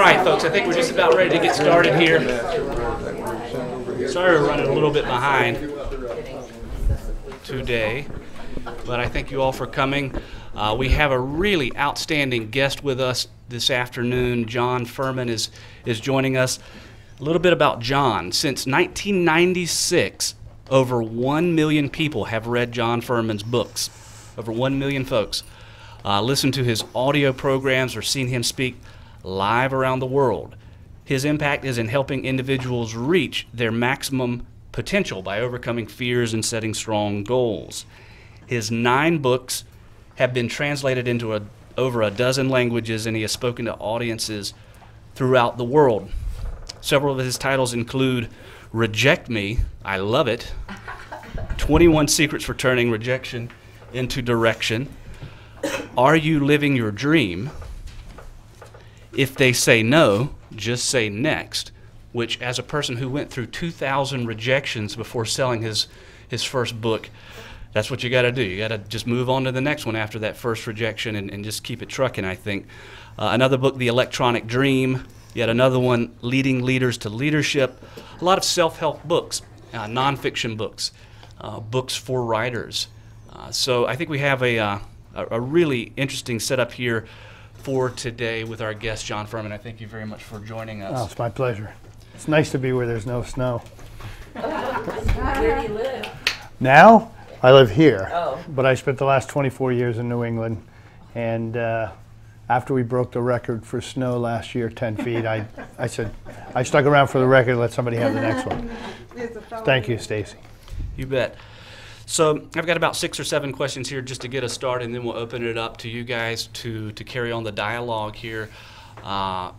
right, folks, I think we're just about ready to get started here. Sorry we're running a little bit behind today, but I thank you all for coming. We have a really outstanding guest with us this afternoon. John Fuhrman is joining us. A little bit about John. Since 1996, over 1 million people have read John Fuhrman's books. Over 1 million folks. Listened to his audio programs or seen him speak live around the world. His impact is in helping individuals reach their maximum potential by overcoming fears and setting strong goals. His 9 books have been translated into over a dozen languages, and he has spoken to audiences throughout the world. Several of his titles include Reject Me, I Love It, 21 Secrets for Turning Rejection into Direction, Are You Living Your Dream? If They Say No, Just Say Next, which as a person who went through 2,000 rejections before selling his first book, that's what you got to do. You got to just move on to the next one after that first rejection and just keep it trucking, I think. Another book, The Electronic Dream. Yet another one, Leading Leaders to Leadership. A lot of self-help books, nonfiction books, books for writers. So I think we have a really interesting setup here for today with our guest, John Fuhrman. I thank you very much for joining us. Oh, it's my pleasure. It's nice to be where there's no snow. Where do you live? Now, I live here, Oh. but I spent the last 24 years in New England, and after we broke the record for snow last year, 10 feet, I said, I stuck around for the record, let somebody have the next one. Thank you, Stacey. You bet. So I've got about 6 or 7 questions here just to get us started, and then we'll open it up to you guys to carry on the dialogue here.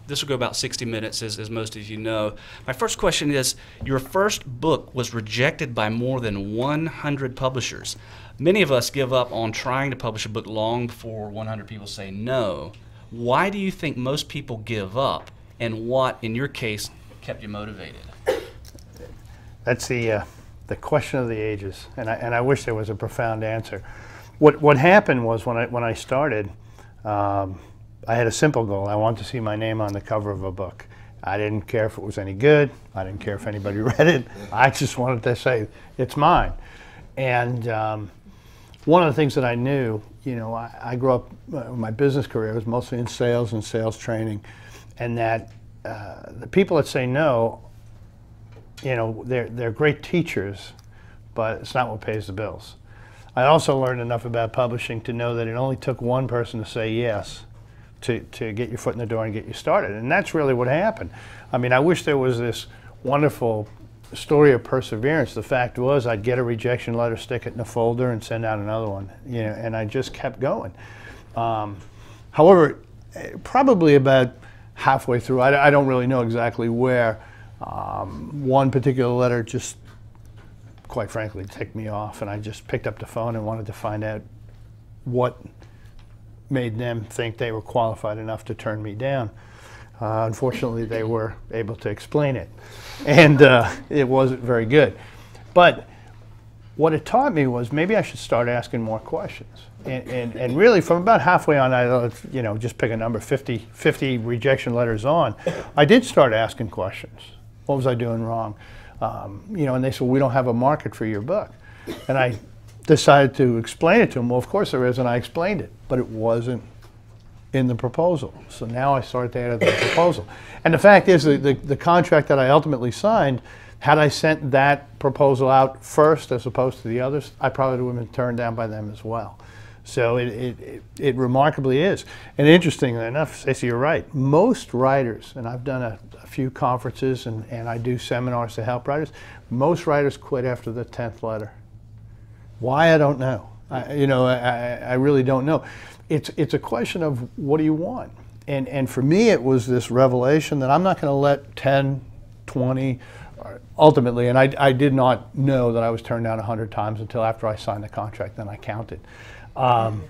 This will go about 60 minutes, as most of you know. My first question is, your first book was rejected by more than 100 publishers. Many of us give up on trying to publish a book long before 100 people say no. Why do you think most people give up, and what, in your case, kept you motivated? That's the question of the ages, and I wish there was a profound answer. What happened was when I started, I had a simple goal. I wanted to see my name on the cover of a book. I didn't care if it was any good. I didn't care if anybody read it. I just wanted to say, it's mine. And one of the things that I knew, you know, I grew up, my business career was mostly in sales and sales training, and that the people that say no, you know, they're great teachers, but it's not what pays the bills. I also learned enough about publishing to know that it only took one person to say yes to get your foot in the door and get you started. And that's really what happened. I mean, I wish there was this wonderful story of perseverance. The fact was, I'd get a rejection letter, stick it in a folder, and send out another one. You know, and I just kept going. However, probably about halfway through, I don't really know exactly where, one particular letter just, quite frankly, ticked me off, and I just picked up the phone and wanted to find out what made them think they were qualified enough to turn me down. Unfortunately, they were able to explain it, and it wasn't very good. But what it taught me was maybe I should start asking more questions. And really, from about halfway on, you know, just pick a number, 50 rejection letters on, I did start asking questions. What was I doing wrong? You know, and they said, well, we don't have a market for your book. And I decided to explain it to them. Well, of course there is, and I explained it, but it wasn't in the proposal. So now I started to add the proposal. And the fact is, the contract that I ultimately signed, had I sent that proposal out first as opposed to the others, I probably would have been turned down by them as well. So it remarkably is. And interestingly enough, Stacey, you're right. Most writers, and I've done a few conferences and I do seminars to help writers, most writers quit after the 10th letter. Why, I don't know. I really don't know. It's a question of what do you want? And for me, it was this revelation that I'm not going to let 10, 20, ultimately, and I did not know that I was turned down 100 times until after I signed the contract, then I counted. I'm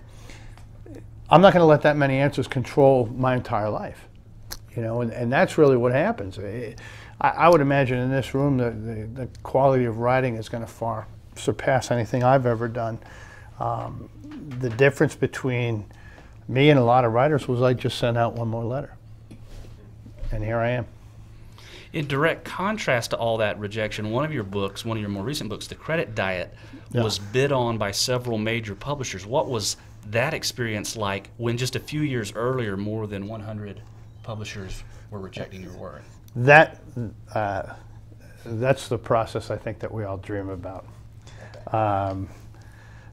not going to let that many answers control my entire life. You know, and that's really what happens. I would imagine in this room the quality of writing is going to far surpass anything I've ever done. The difference between me and a lot of writers was I just sent out one more letter. and here I am. In direct contrast to all that rejection, one of your more recent books, The Credit Diet, was bid on by several major publishers. What was that experience like when just a few years earlier more than 100 publishers were rejecting your work? That's the process I think that we all dream about.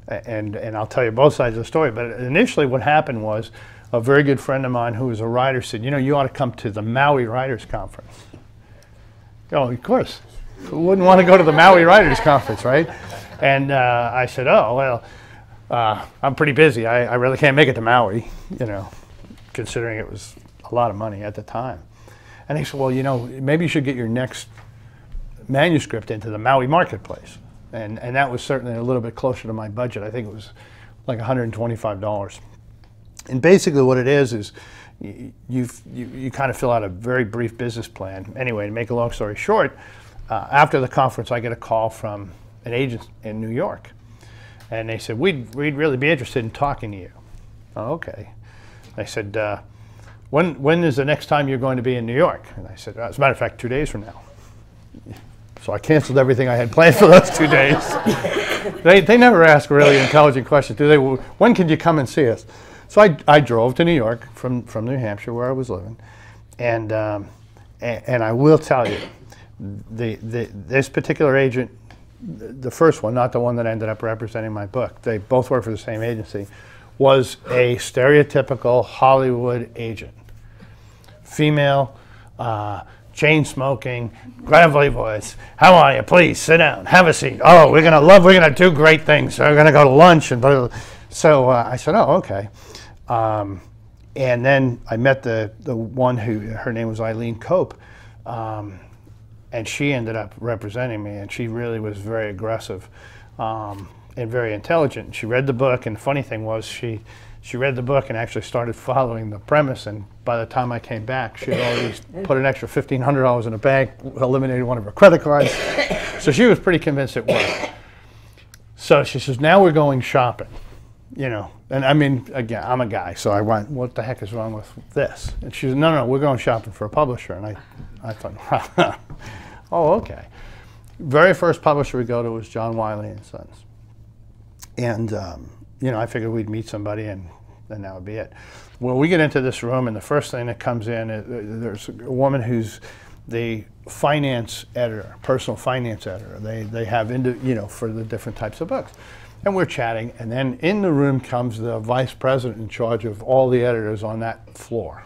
And I'll tell you both sides of the story, but initially what happened was a very good friend of mine who was a writer said, you know, you ought to come to the Maui Writers Conference. Oh, of course. Who wouldn't want to go to the Maui Writers Conference, right? And I said, oh, well, I'm pretty busy. I really can't make it to Maui, you know, considering it was a lot of money at the time. And he said, well, you know, maybe you should get your next manuscript into the Maui marketplace. And that was certainly a little bit closer to my budget. I think it was like $125. And basically what it is you kind of fill out a very brief business plan. Anyway, to make a long story short, after the conference, I get a call from an agent in New York. And they said, we'd really be interested in talking to you. Oh, okay. They said, when is the next time you're going to be in New York? And I said, as a matter of fact, 2 days from now. So I canceled everything I had planned for those 2 days. They never ask really intelligent questions, do they? When can you come and see us? So I drove to New York from New Hampshire, where I was living, and I will tell you, this particular agent, the first one, not the one that ended up representing my book, they both work for the same agency, was a stereotypical Hollywood agent. Female, chain smoking, gravelly voice. How are you? Please sit down, have a seat. Oh, we're gonna do great things. We're gonna go to lunch and blah, blah, blah. So I said, oh, okay. And then I met the one who, her name was Eileen Cope, and she ended up representing me, and she really was very aggressive and very intelligent. She read the book, and the funny thing was she read the book and actually started following the premise, and by the time I came back, she had already put an extra $1,500 in a bank, eliminated one of her credit cards. So she was pretty convinced it worked. So she says, now we're going shopping, you know. And I mean, again, I'm a guy, so I went, what the heck is wrong with this? And she said, no, we're going shopping for a publisher. And I thought, oh, okay. Very first publisher we go to was John Wiley Sons. And, you know, I figured we'd meet somebody and that would be it. Well, we get into this room, and the first thing that comes in, there's a woman who's the finance editor, personal finance editor. They have, you know, for the different types of books. And we're chatting, and then in the room comes the vice president in charge of all the editors on that floor.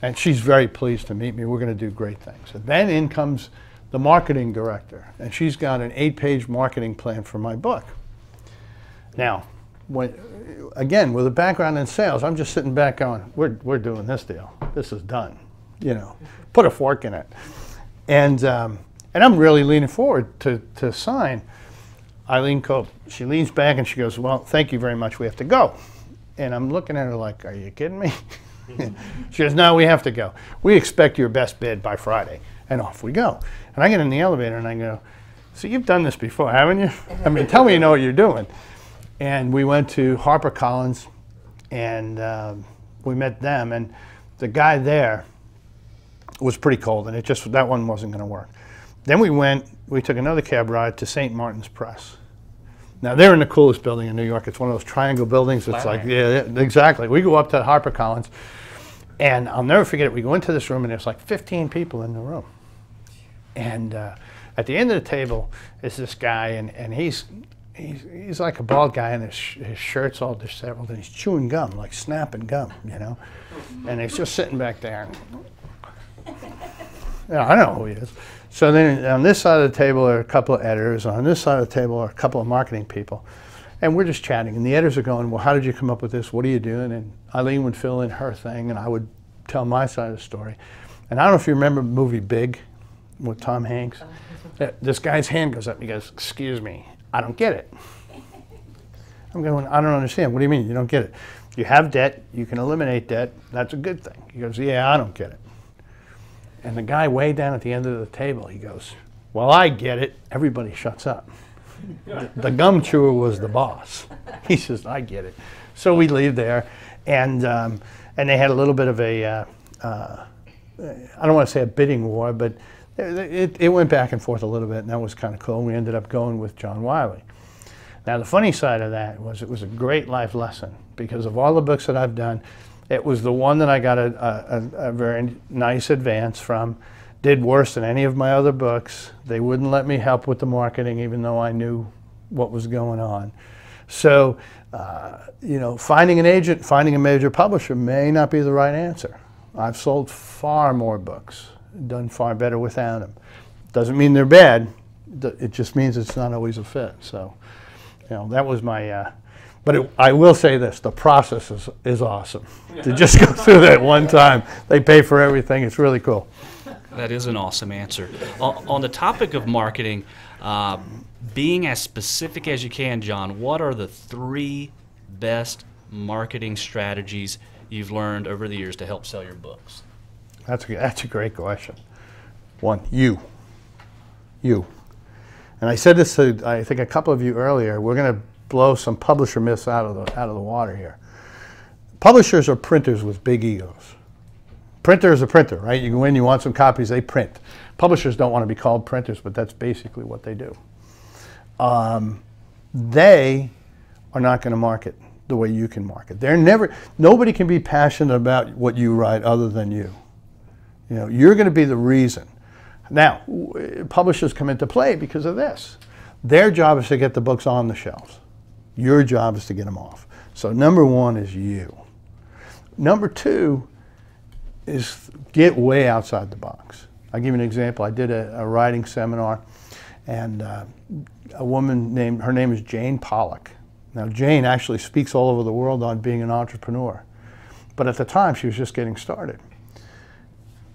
And she's very pleased to meet me. We're going to do great things. And then in comes the marketing director, and she's got an 8-page marketing plan for my book. Now, again, with a background in sales, I'm just sitting back going, we're doing this deal. This is done. You know, put a fork in it. And I'm really leaning forward to sign. Eileen Cope, she leans back and she goes, well, thank you very much, we have to go. And I'm looking at her like, are you kidding me? She goes, no, we have to go. We expect your best bid by Friday. And off we go. And I get in the elevator and I go, so you've done this before, haven't you? I mean, tell me you know what you're doing. And we went to HarperCollins and we met them, and the guy there was pretty cold, and that one wasn't going to work. Then we took another cab ride to St. Martin's Press. Now, they're in the coolest building in New York. It's one of those triangle buildings. It's like, yeah, exactly. We go up to HarperCollins, and I'll never forget it. We go into this room, and there's like 15 people in the room. And at the end of the table is this guy, and he's like a bald guy, and his shirt's all disheveled, and he's chewing gum, like snapping gum, you know. And he's just sitting back there. Yeah, I know who he is. So then on this side of the table are a couple of editors. On this side of the table are a couple of marketing people. And we're just chatting. And the editors are going, well, how did you come up with this? What are you doing? And Eileen would fill in her thing, and I would tell my side of the story. And I don't know if you remember the movie Big with Tom Hanks. This guy's hand goes up, and he goes, excuse me, I don't get it. I'm going, I don't understand. What do you mean you don't get it? You have debt. You can eliminate debt. That's a good thing. He goes, yeah, I don't get it. And the guy way down at the end of the table, he goes, well, I get it. Everybody shuts up. The gum chewer was the boss. He says, I get it. So we leave there, and they had a little bit of a I don't want to say a bidding war, but it went back and forth a little bit, and that was kind of cool. We ended up going with John Wiley. Now, the funny side of that was it was a great life lesson, because of all the books that I've done, it was the one that I got a very nice advance from. Did worse than any of my other books. They wouldn't let me help with the marketing, even though I knew what was going on. So, you know, finding an agent, finding a major publisher may not be the right answer. I've sold far more books, done far better without them. Doesn't mean they're bad. It just means it's not always a fit. So, you know, that was my, I will say this, the process is awesome. To just go through that one time, they pay for everything, it's really cool. That is an awesome answer. On the topic of marketing, being as specific as you can, John, what are the 3 best marketing strategies you've learned over the years to help sell your books? That's a great question. 1, you. And I said this to, I think, a couple of you earlier. We're going to blow some publisher myths out of the water here. Publishers are printers with big egos. Printer is a printer, right? You go in, you want some copies, they print. Publishers don't want to be called printers, but that's basically what they do. They are not going to market the way you can market. Nobody can be passionate about what you write other than you. You know, you're going to be the reason. Now, publishers come into play because of this. Their job is to get the books on the shelves. Your job is to get them off. So number 1 is you. Number 2 is get way outside the box. I'll give you an example. I did a writing seminar, and a woman her name is Jane Pollock. Now, Jane actually speaks all over the world on being an entrepreneur. But at the time, she was just getting started.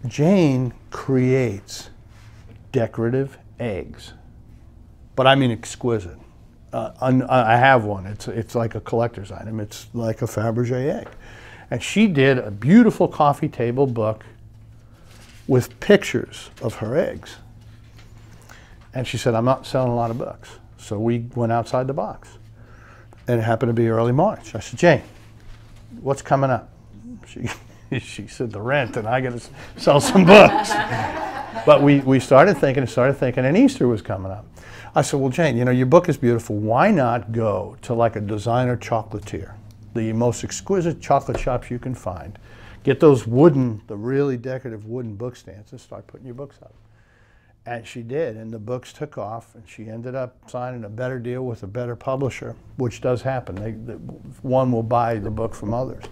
Jane creates decorative eggs, but I mean exquisite. I have one. It's like a collector's item. It's like a Fabergé egg. And she did a beautiful coffee table book with pictures of her eggs. And she said, I'm not selling a lot of books. So we went outside the box. And it happened to be early March. I said, Jane, what's coming up? She said, the rent, and I got to sell some books. But we started thinking, and Easter was coming up. I said, well, Jane, you know, your book is beautiful. Why not go to like a designer chocolatier, the most exquisite chocolate shops you can find, get those the really decorative wooden book stands, and start putting your books up. And she did, and the books took off, and she ended up signing a better deal with a better publisher, which does happen. One will buy the book from others.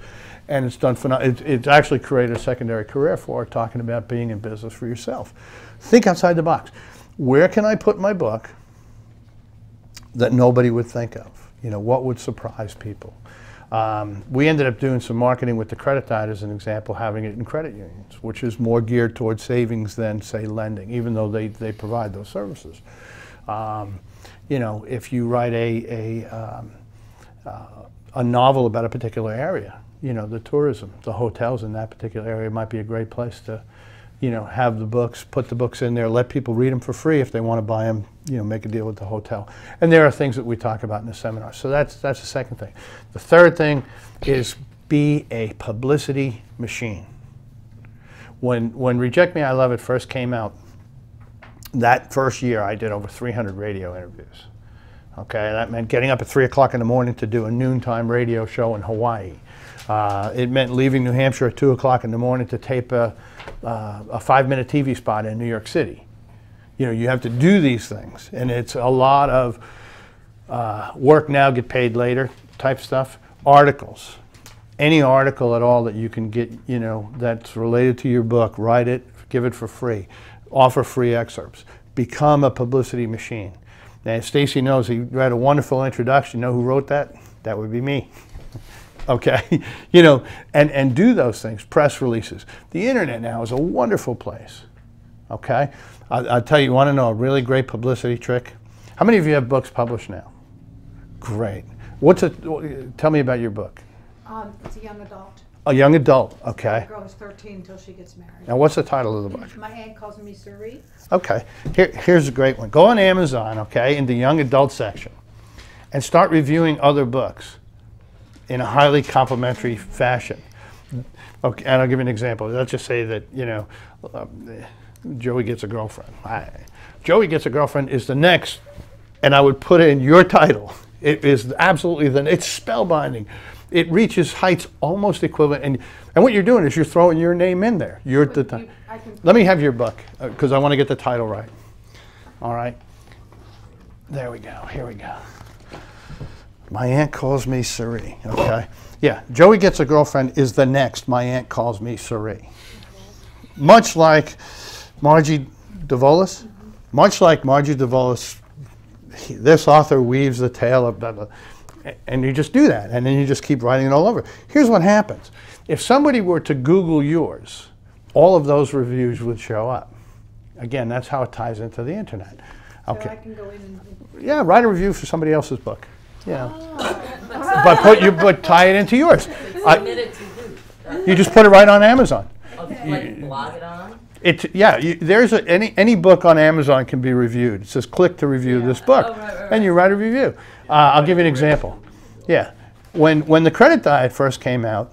And it's done it's actually created a secondary career for her, talking about being in business for yourself. Think outside the box. Where can I put my book that nobody would think of? You know, what would surprise people? We ended up doing some marketing with the credit tide, as an example, having it in credit unions, which is more geared towards savings than, say, lending, even though they provide those services. You know, if you write a novel about a particular area, you know, the tourism, the hotels in that particular area might be a great place to, you know, have the books, put the books in there, let people read them for free if they want to buy them, you know, make a deal with the hotel. And there are things that we talk about in the seminar. So that's the second thing. The third thing is be a publicity machine. When Reject Me, I Love It first came out, that first year I did over 300 radio interviews. Okay, that meant getting up at 3 o'clock in the morning to do a noontime radio show in Hawaii. It meant leaving New Hampshire at 2 o'clock in the morning to tape a 5-minute TV spot in New York City. You know, you have to do these things, and it's a lot of work now, get paid later type stuff. Articles, any article at all that you can get, you know, that's related to your book, write it, give it for free, offer free excerpts, become a publicity machine. Now, Stacey knows he read a wonderful introduction. You know who wrote that? That would be me. Okay, you know, and do those things, press releases. The internet now is a wonderful place. Okay, I'll tell you, want to know a really great publicity trick? How many of you have books published now? Great. Tell me about your book. It's a young adult. A young adult, okay. The girl is 13 until she gets married. Now, what's the title of the book? My aunt calls me Suri. Okay, here's a great one. Go on Amazon, okay, in the young adult section, and start reviewing other books in a highly complimentary fashion. Okay, and I'll give you an example. Let's just say that, Joey gets a girlfriend. Joey gets a girlfriend is the next, and I would put in your title. It is absolutely it's spellbinding. It reaches heights almost equivalent, and what you're doing is you're throwing your name in there. You're at the time. Let me have your book, because I want to get the title right. All right. There we go. Here we go. My Aunt Calls Me Suri. Okay. Yeah. Joey Gets a Girlfriend is the next My Aunt Calls Me Suri. Much like Margie DeVolis. Much like Margie DeVolis, this author weaves the tale of blah, blah, and you just do that, and then you just keep writing it all over. Here's what happens. If somebody were to Google yours, all of those reviews would show up. Again, that's how it ties into the internet. Okay. So I can go in and... Yeah, write a review for somebody else's book. Yeah. But tie it into yours. You just put it right on Amazon. Like blog it on? There's any book on Amazon can be reviewed. It says click to review this book, and you write a review. I'll give you an example. Yeah, when the credit diet first came out,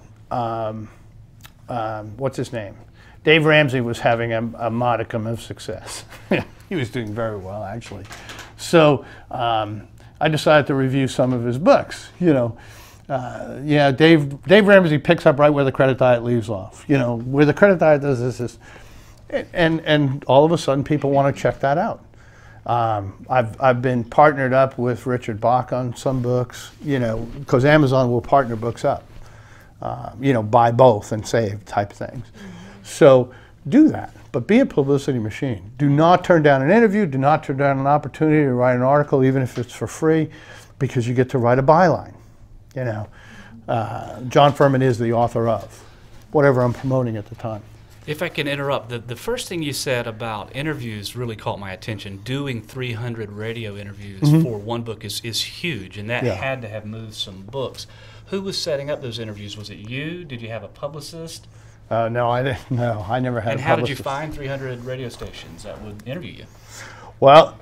what's his name? Dave Ramsey was having a modicum of success. He was doing very well, actually. So I decided to review some of his books. Dave Ramsey picks up right where the credit diet leaves off. Where the credit diet does this. And all of a sudden, people want to check that out. I've been partnered up with Richard Bach on some books, because Amazon will partner books up, buy both and save type things. So do that, but be a publicity machine. Do not turn down an interview. Do not turn down an opportunity to write an article, even if it's for free, because you get to write a byline. John Fuhrman is the author of whatever I'm promoting at the time. If I can interrupt, the first thing you said about interviews really caught my attention. Doing 300 radio interviews for one book is huge, and that had to have moved some books. Who was setting up those interviews? Was it you? Did you have a publicist? No, I didn't. No, I never had a publicist. And how did you find 300 radio stations that would interview you? Well,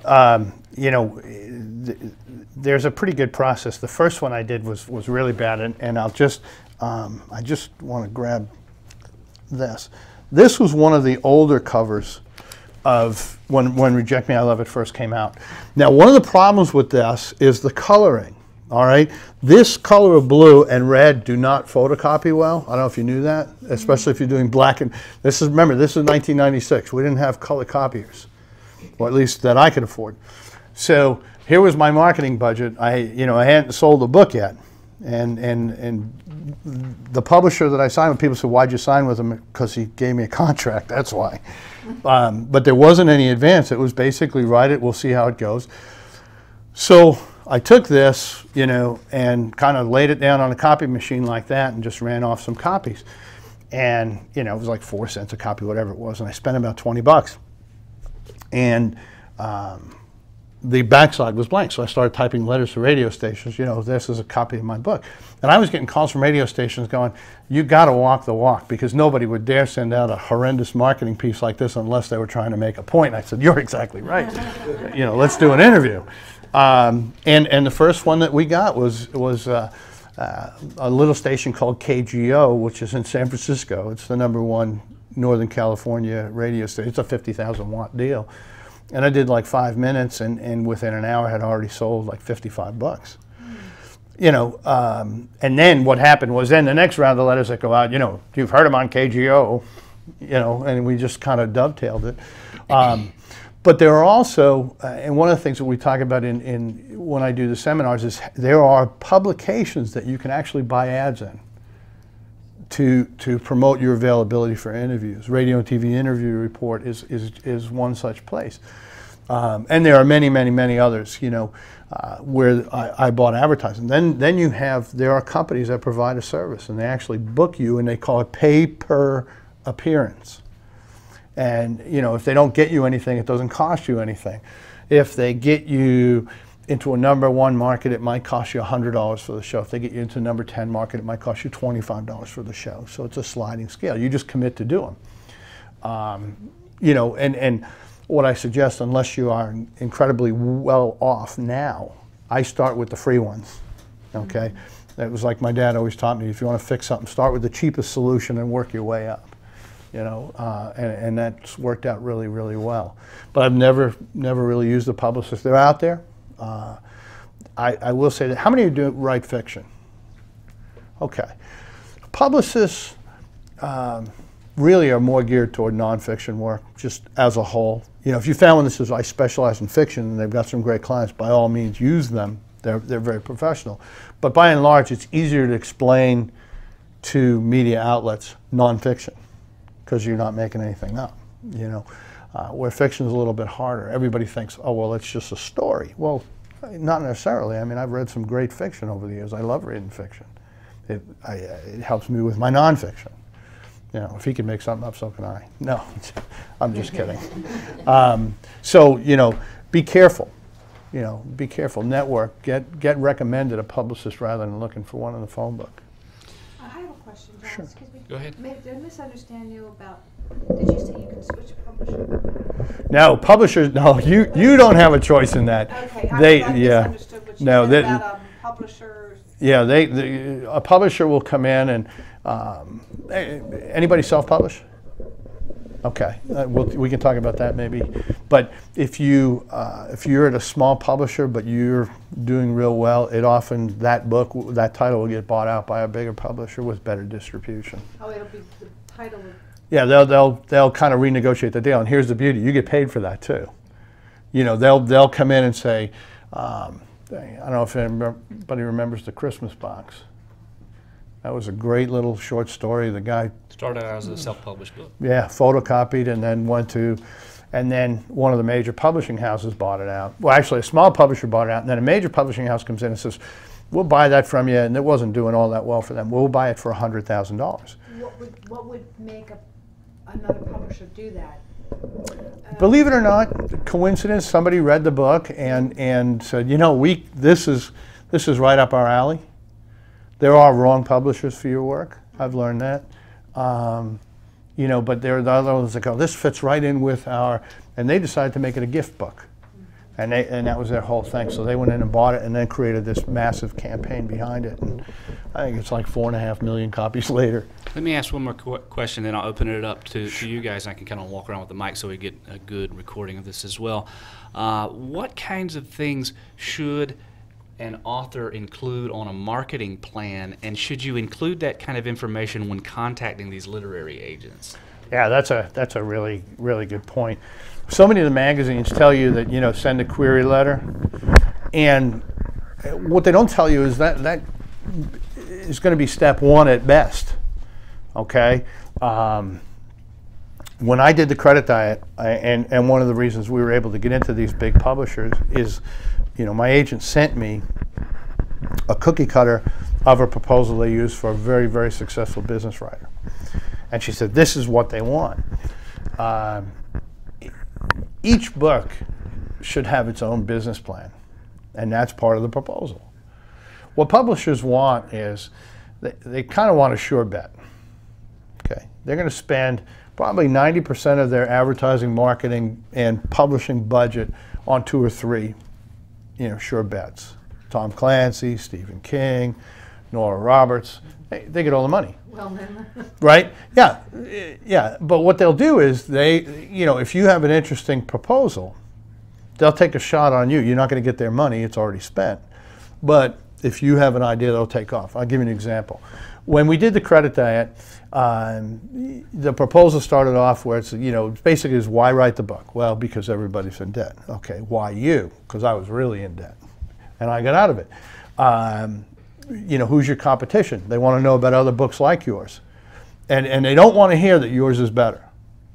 there's a pretty good process. The first one I did was really bad, and I just want to grab this. This was one of the older covers of when Reject Me, I Love It first came out. Now, one of the problems with this is the coloring, all right? This color of blue and red do not photocopy well. I don't know if you knew that, especially if you're doing black and, remember, this is 1996. We didn't have color copiers, or at least that I could afford. So here was my marketing budget. I hadn't sold the book yet. And the publisher that I signed with, people said, why'd you sign with him? Because he gave me a contract, that's why. But there wasn't any advance. It was basically write it, we'll see how it goes. So I took this, and kind of laid it down on a copy machine like that and just ran off some copies. And, it was like 4 cents a copy, whatever it was, and I spent about $20. And the backside was blank, so I started typing letters to radio stations, this is a copy of my book. And I was getting calls from radio stations going, you got to walk the walk, because nobody would dare send out a horrendous marketing piece like this unless they were trying to make a point. And I said, you're exactly right. Let's do an interview. And the first one that we got was a little station called KGO, which is in San Francisco. It's the #1 Northern California radio station. It's a 50,000 watt deal. And I did like 5 minutes, and within an hour had already sold like $55. And then what happened was then the next round of letters that go out, you've heard them on KGO, and we just kind of dovetailed it. But there are also, and one of the things that we talk about when I do the seminars is there are publications that you can actually buy ads in to promote your availability for interviews. Radio and TV Interview Report is one such place. And there are many, many, many others, where I bought advertising. Then there are companies that provide a service, and they actually book you, and they call it pay per appearance. And, if they don't get you anything, it doesn't cost you anything. If they get you into a #1 market, it might cost you $100 for the show. If they get you into a #10 market, it might cost you $25 for the show. So it's a sliding scale. You just commit to do them. And what I suggest, unless you are incredibly well off now, I start with the free ones, okay? It was like my dad always taught me, if you want to fix something, start with the cheapest solution and work your way up. You know, and that's worked out really, really well. But I've never really used a publicist. They're out there. I will say that, how many of you write fiction? Okay. Publicists really are more geared toward nonfiction work, just as a whole. You know, if you found one that says, I specialize in fiction and they've got some great clients, by all means use them. They're very professional. But by and large, it's easier to explain to media outlets nonfiction, because you're not making anything up, you know. Where fiction is a little bit harder. Everybody thinks, oh, well, it's just a story. Well, not necessarily. I mean, I've read some great fiction over the years. I love reading fiction. It helps me with my nonfiction. You know, if he can make something up, so can I. No, I'm just kidding. So, you know, be careful. You know, be careful. Network. Get recommended a publicist rather than looking for one in the phone book. I have a question, John. Sure. Excuse me. Go ahead. Did I misunderstand you about, did you say you can switch publisher? No, publishers. No, you don't have a choice in that. Okay, I Yeah. misunderstood what you No, said about publishers. Yeah, a publisher will come in and anybody self-publish? Okay, we can talk about that maybe. But if you're at a small publisher but you're doing real well, it often, that title will get bought out by a bigger publisher with better distribution. Oh, it'll be the title. Yeah, they'll kind of renegotiate the deal, and here's the beauty: you get paid for that too. You know, they'll come in and say, I don't know if anybody remembers The Christmas Box. That was a great little short story. The guy Started out as a self-published book. yeah, photocopied and then and then one of the major publishing houses bought it out. Well, actually, a small publisher bought it out, and then a major publishing house comes in and says, we'll buy that from you, and it wasn't doing all that well for them. We'll buy it for $100,000. What would make another publisher do that? Believe it or not, coincidence, somebody read the book and said, you know, this is right up our alley. There are wrong publishers for your work. I've learned that. You know, but there are the other ones that go, this fits right in with and they decided to make it a gift book. And that was their whole thing. So they went in and bought it and then created this massive campaign behind it. And I think it's like 4.5 million copies later. Let me ask one more question, then I'll open it up to you guys. I can kind of walk around with the mic so we get a good recording of this as well. What kinds of things should an author include on a marketing plan, and should you include that kind of information when contacting these literary agents? Yeah, that's a really, really good point. So many of the magazines tell you that, you know, send a query letter, and what they don't tell you is that is going to be step one at best. Okay. When I did the credit diet, and one of the reasons we were able to get into these big publishers is, you know, my agent sent me a cookie cutter of a proposal they used for a very, very successful business writer. And she said, this is what they want. Each book should have its own business plan, and that's part of the proposal. What publishers want is, they kind of want a sure bet. Okay, they're going to spend probably 90% of their advertising, marketing, and publishing budget on 2 or 3, you know, sure bets. Tom Clancy, Stephen King, Nora Roberts, they get all the money. Well, then. Right? Yeah, yeah. But what they'll do is you know, if you have an interesting proposal, they'll take a shot on you. You're not going to get their money; it's already spent. But if you have an idea, they'll take off. I'll give you an example. When we did the credit diet, the proposal started off where it's, you know, basically is, why write the book? Well, because everybody's in debt. Okay, why you? Because I was really in debt, and I got out of it. You know, who's your competition? They want to know about other books like yours. And they don't want to hear that yours is better.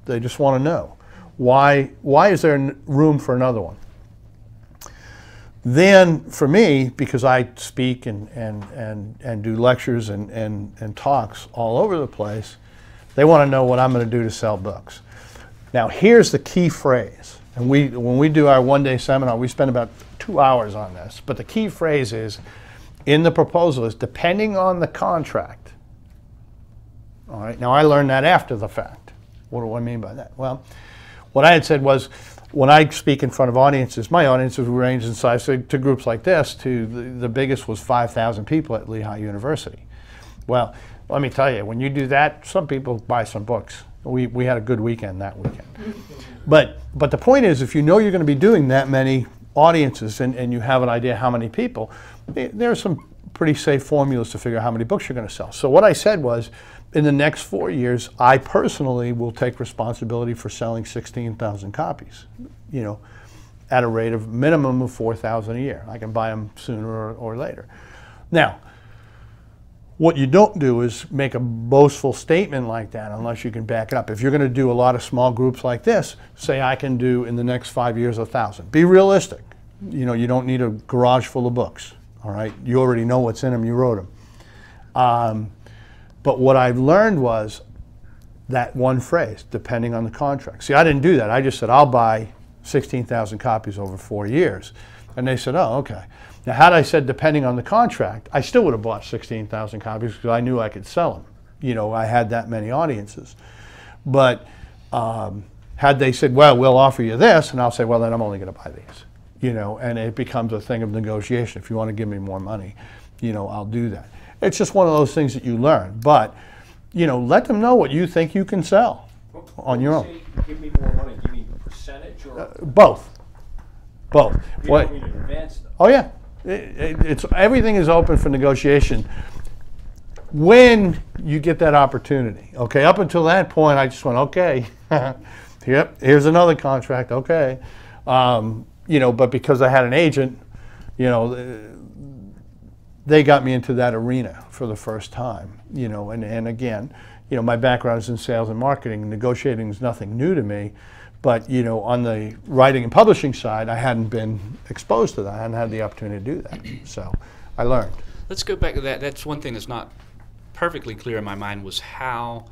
They just want to know. Why is there room for another one? Then for me, because I speak and do lectures and talks all over the place, they want to know what I'm going to do to sell books. Now here's the key phrase. And when we do our one-day seminar, we spend about 2 hours on this. But the key phrase is, in the proposal, is depending on the contract. All right. Now I learned that after the fact. What do I mean by that? Well, what I had said was, when I speak in front of audiences, my audiences range in size to groups like this. To the biggest was 5,000 people at Lehigh University. Well, let me tell you, when you do that, some people buy some books. We had a good weekend that weekend. But the point is, if you know you're going to be doing that many audiences and you have an idea how many people, there are some pretty safe formulas to figure out how many books you're going to sell. So what I said was, in the next 4 years, I personally will take responsibility for selling 16,000 copies, at a rate of minimum of 4,000 a year. I can buy them sooner or later. Now, what you don't do is make a boastful statement like that unless you can back it up. If you're going to do a lot of small groups like this, say I can do in the next 5 years 1,000. Be realistic. You don't need a garage full of books. All right, you already know what's in them. You wrote them. But what I've learned was that one phrase, depending on the contract. See, I didn't do that. I just said, I'll buy 16,000 copies over 4 years. And they said, oh, okay. Now, had I said depending on the contract, I still would have bought 16,000 copies because I knew I could sell them. I had that many audiences. But had they said, well, we'll offer you this, and I'll say, well, then I'm only going to buy these. And it becomes a thing of negotiation. If you want to give me more money, I'll do that. It's just one of those things that you learn. But, let them know what you think you can sell on your own. Give me more money. Give me a percentage or both. Both. you don't mean in advance, though. Oh yeah, it's everything is open for negotiation when you get that opportunity. Okay, up until that point, I just went, okay, yep, here's another contract. Okay, but because I had an agent, they got me into that arena for the first time. And again, my background is in sales and marketing. Negotiating is nothing new to me. But, on the writing and publishing side, I hadn't been exposed to that. I hadn't had the opportunity to do that. So I learned. Let's go back to that. That's one thing that's not perfectly clear in my mind was how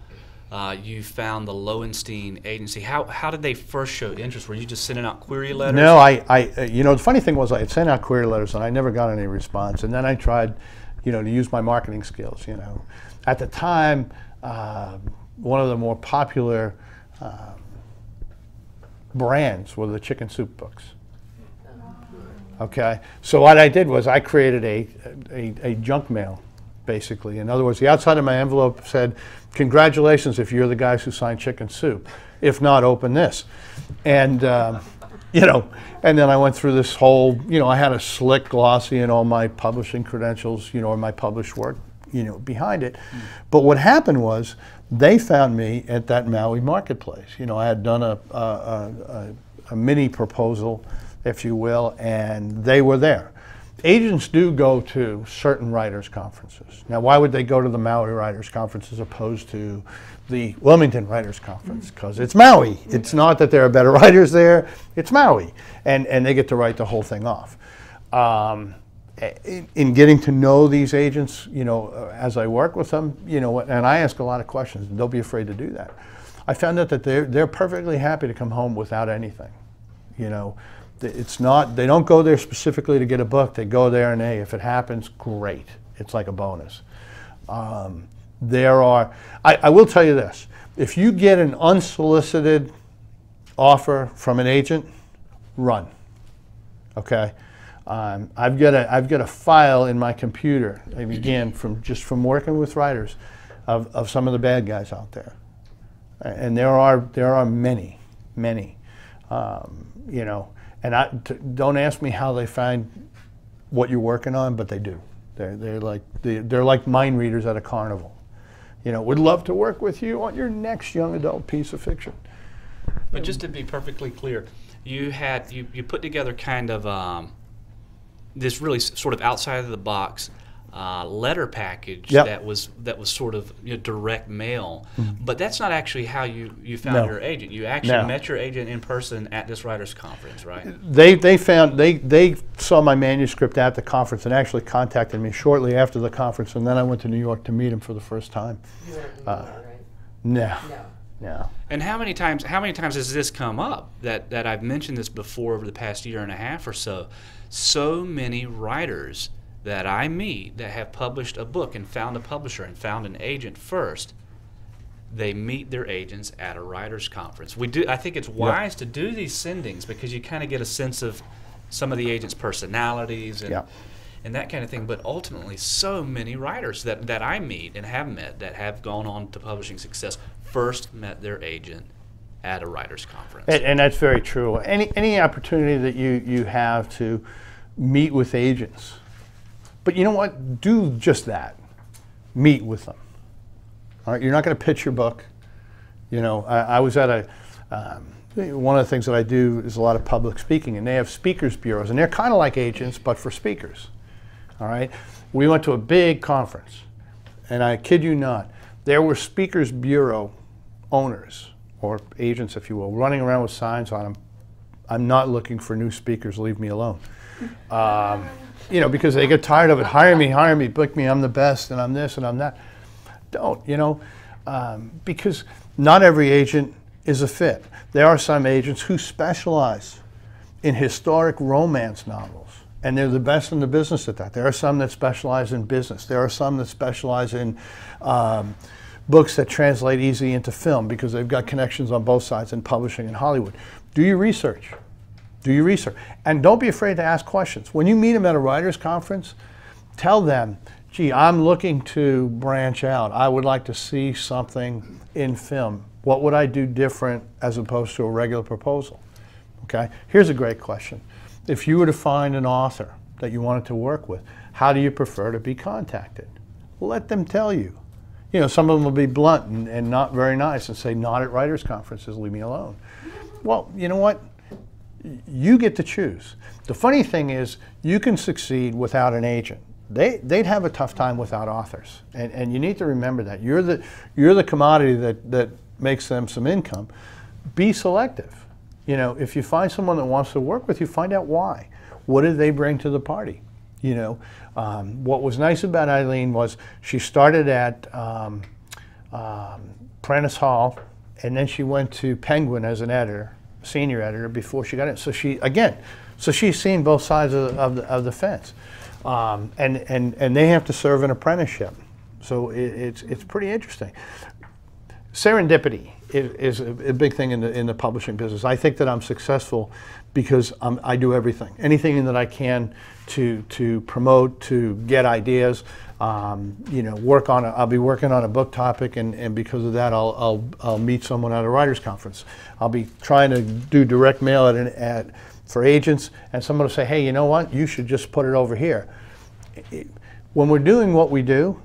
you found the Lowenstein agency. How did they first show interest? Were you just sending out query letters? No, the funny thing was I had sent out query letters and I never got any response. And then I tried, to use my marketing skills, At the time, one of the more popular brands were the chicken soup books. Okay, so what I did was I created a junk mail, basically. In other words, the outside of my envelope said, "Congratulations if you're the guys who signed Chicken Soup. If not, open this." And and then I went through this whole. I had a slick glossy and all my publishing credentials, or my published work, behind it. But what happened was, they found me at that Maui marketplace. I had done a mini proposal, if you will, and they were there. Agents do go to certain writers' conferences. Now, why would they go to the Maui Writers' Conference as opposed to the Wilmington Writers' Conference? Because it's Maui. It's not that there are better writers there. It's Maui. And they get to write the whole thing off. In getting to know these agents, as I work with them, and I ask a lot of questions, and don't be afraid to do that. I found out that they're perfectly happy to come home without anything. It's not, they don't go there specifically to get a book. They go there and, hey, if it happens, great. It's like a bonus. I will tell you this. If you get an unsolicited offer from an agent, run. Okay? I've got a file in my computer, again, from working with writers, of some of the bad guys out there, and there are many. And don't ask me how they find what you're working on, but they do. They're like mind readers at a carnival. Would love to work with you on your next young adult piece of fiction. But just to be perfectly clear, you put together kind of this really sort of outside of the box letter package. Yep. that was sort of direct mail. Mm-hmm. But that's not actually how you found your agent. You actually met your agent in person at this writers' conference, right? They saw my manuscript at the conference and actually contacted me shortly after the conference, and then I went to New York to meet him for the first time. You weren't in there, right? No. No. And how many times has this come up that I've mentioned this before over the past year and a half or so? So many writers that I meet that have published a book and found a publisher and found an agent first, they meet their agents at a writers' conference. I think it's wise to do these sendings because you kind of get a sense of some of the agents' personalities and that kind of thing. But ultimately, so many writers that I meet and have met that have gone on to publishing success first met their agent at a writers' conference. And that's very true. Any opportunity that you have to meet with agents, but you know what? Do just that. Meet with them. All right, you're not going to pitch your book. You know, I was at one of the things that I do is a lot of public speaking, and they have speakers bureaus, and they're kind of like agents, but for speakers. All right, we went to a big conference, and I kid you not, there were speakers bureau owners, or agents, if you will, running around with signs on them. I'm not looking for new speakers, leave me alone. You know, because they get tired of it. Hire me, book me, I'm the best, and I'm this, and I'm that. Don't, you know, because not every agent is a fit. There are some agents who specialize in historic romance novels, and they're the best in the business at that. There are some that specialize in business. There are some that specialize in books that translate easy into film because they've got connections on both sides in publishing and Hollywood. Do your research. Do your research. And don't be afraid to ask questions. When you meet them at a writers' conference, tell them, gee, I'm looking to branch out. I would like to see something in film. What would I do different as opposed to a regular proposal? Okay, here's a great question. If you were to find an author that you wanted to work with, how do you prefer to be contacted? Let them tell you. You know, some of them will be blunt and not very nice and say, not at writers' conferences, leave me alone. Well, you know what? You get to choose. The funny thing is, you can succeed without an agent. They'd have a tough time without authors, and you need to remember that. You're the commodity that makes them some income. Be selective. You know, if you find someone that wants to work with you, find out why. What did they bring to the party? You know, what was nice about Eileen was she started at Prentice Hall, and then she went to Penguin as an editor, senior editor, before she got in. So she's seen both sides of the fence. And they have to serve an apprenticeship. So it's pretty interesting. Serendipity is a big thing in the publishing business. I think that I'm successful because I do everything. Anything that I can to promote, to get ideas, you know, I'll be working on a book topic, and because of that, I'll meet someone at a writers' conference. I'll be trying to do direct mail for agents, and someone will say, hey, you know what, you should just put it over here. When we're doing what we do,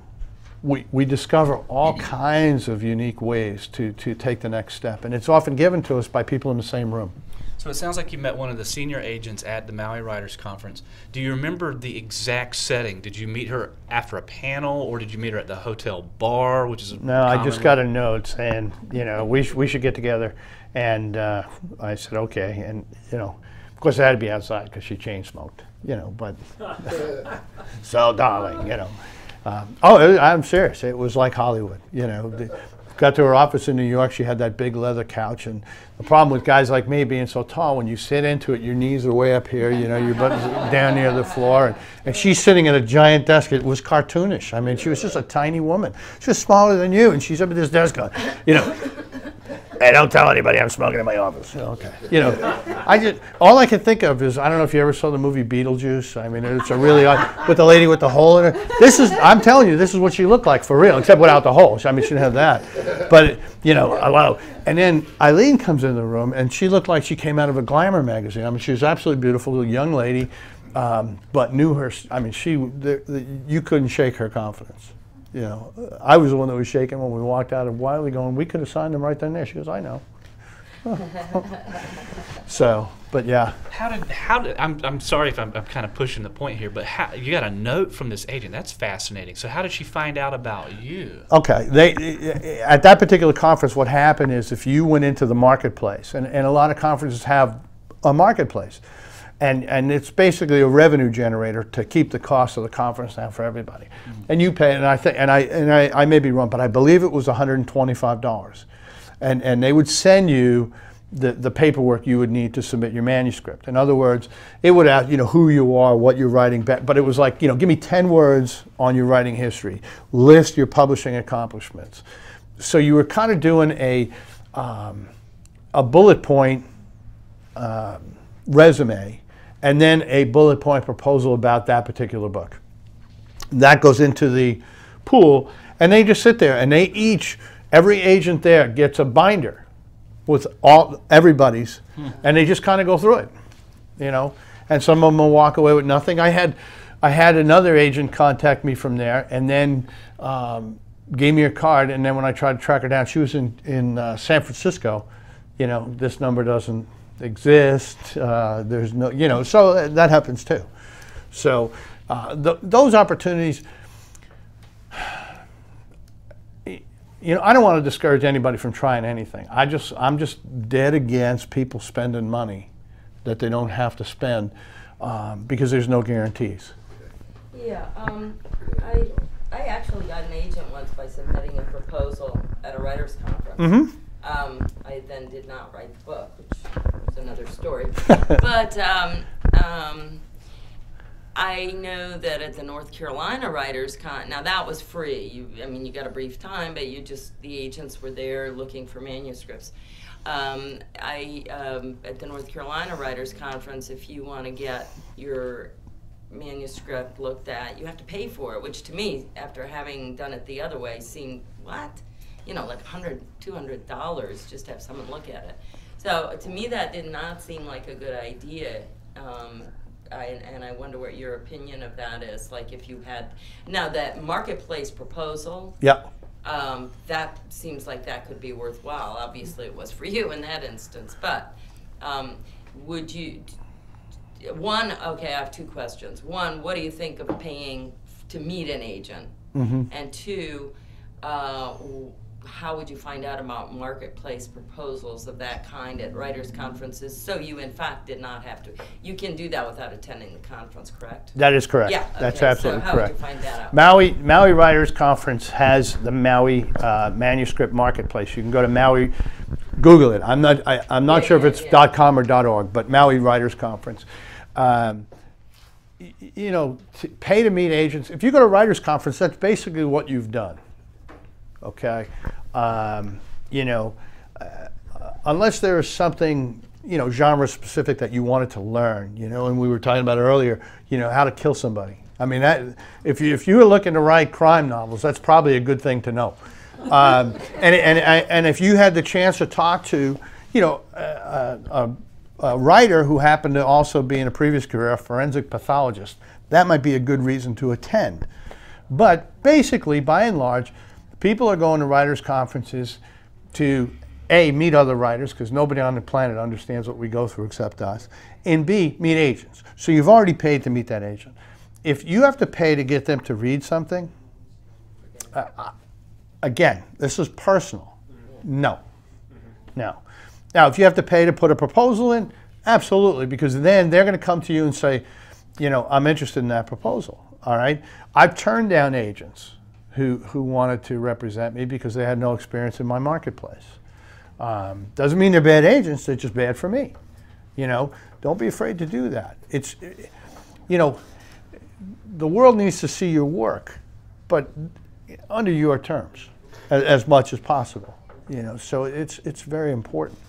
we discover all kinds of unique ways to take the next step, and it's often given to us by people in the same room. So it sounds like you met one of the senior agents at the Maui Writers Conference. Do you remember the exact setting? Did you meet her after a panel, or did you meet her at the hotel bar, which is No, I just got a note saying, you know, we should get together, and I said, okay, and, you know, of course, it had to be outside because she chain smoked, you know, but, so darling, you know. I'm serious. It was like Hollywood, you know. Got to her office in New York, she had that big leather couch, and the problem with guys like me being so tall, when you sit into it, your knees are way up here, you know, your butt's down near the floor, and she's sitting at a giant desk. It was cartoonish. I mean, she was just a tiny woman. She was smaller than you, and she's up at this desk going, you know, hey, don't tell anybody I'm smoking in my office. Okay. You know, all I can think of is, I don't know if you ever saw the movie Beetlejuice. I mean, it's a really odd, with the lady with the hole in her. I'm telling you, this is what she looked like for real, except without the hole. I mean, she didn't have that. But, you know, hello. And then Eileen comes in the room, and she looked like she came out of a glamour magazine. I mean, she was absolutely beautiful, a young lady, but knew her. I mean, you couldn't shake her confidence. You know, I was the one that was shaking when we walked out of Wiley going, we could have signed him right then and there. She goes, I know. So, but yeah. How did I'm sorry if I'm kind of pushing the point here, but you got a note from this agent. That's fascinating. So how did she find out about you? Okay, at that particular conference, what happened is if you went into the marketplace, and a lot of conferences have a marketplace, and it's basically a revenue generator to keep the cost of the conference down for everybody. Mm-hmm. And you pay, and I may be wrong, but I believe it was $125. And they would send you the paperwork you would need to submit your manuscript. In other words, it would ask, you know, who you are, what you're writing, but it was like, you know, give me 10 words on your writing history, list your publishing accomplishments, so you were kind of doing a bullet point resume, and then a bullet point proposal about that particular book. That goes into the pool, and they just sit there, and every agent there gets a binder with everybody's, and they just kind of go through it, you know. And some of them will walk away with nothing. I had another agent contact me from there, and then gave me a card, and then when I tried to track her down, she was in San Francisco. You know, this number doesn't exist. There's no, you know, so that happens too. So those opportunities, you know, I don't want to discourage anybody from trying anything. I'm just dead against people spending money that they don't have to spend because there's no guarantees. Yeah, I actually got an agent once by submitting a proposal at a writers' conference. Mm-hmm. I then did not write the book, which is another story. But I know that at the North Carolina Writers' Con, now that was free. I mean, you got a brief time, but the agents were there looking for manuscripts. At the North Carolina Writers' Conference, if you want to get your manuscript looked at, you have to pay for it, which to me, after having done it the other way, seemed, what? You know, like $100, $200 just to have someone look at it. So to me, that did not seem like a good idea. And I wonder what your opinion of that is. Like if you had, now that marketplace proposal, Yeah. that seems like that could be worthwhile. Obviously it was for you in that instance, but would you, okay, I have two questions. One, what do you think of paying to meet an agent? Mm-hmm. And two, how would you find out about marketplace proposals of that kind at writers' conferences? So you, in fact, did not have to. You can do that without attending the conference, correct? That is correct. Yeah. Okay. That's absolutely so how correct. would you find that out? Maui Writers Conference has the Maui manuscript marketplace. You can go to Maui, Google it. I'm not sure if it's .com or .org, but Maui Writers Conference. You know, pay to meet agents. If you go to Writers Conference, that's basically what you've done. Okay, you know, unless there is something, you know, genre specific that you wanted to learn, you know, and we were talking about earlier, you know, how to kill somebody. I mean, that, if you were looking to write crime novels, that's probably a good thing to know. And if you had the chance to talk to, you know, a writer who happened to also be in a previous career a forensic pathologist, that might be a good reason to attend. But basically, by and large, people are going to writers' conferences to A, meet other writers, because nobody on the planet understands what we go through except us, and B, meet agents. So you've already paid to meet that agent. If you have to pay to get them to read something, again, this is personal. No. No. Now, if you have to pay to put a proposal in, absolutely, because then they're going to come to you and say, you know, I'm interested in that proposal. All right? I've turned down agents who wanted to represent me because they had no experience in my marketplace. Doesn't mean they're bad agents, they're just bad for me. You know, don't be afraid to do that. It's, you know, the world needs to see your work, but under your terms as much as possible. You know, so it's very important.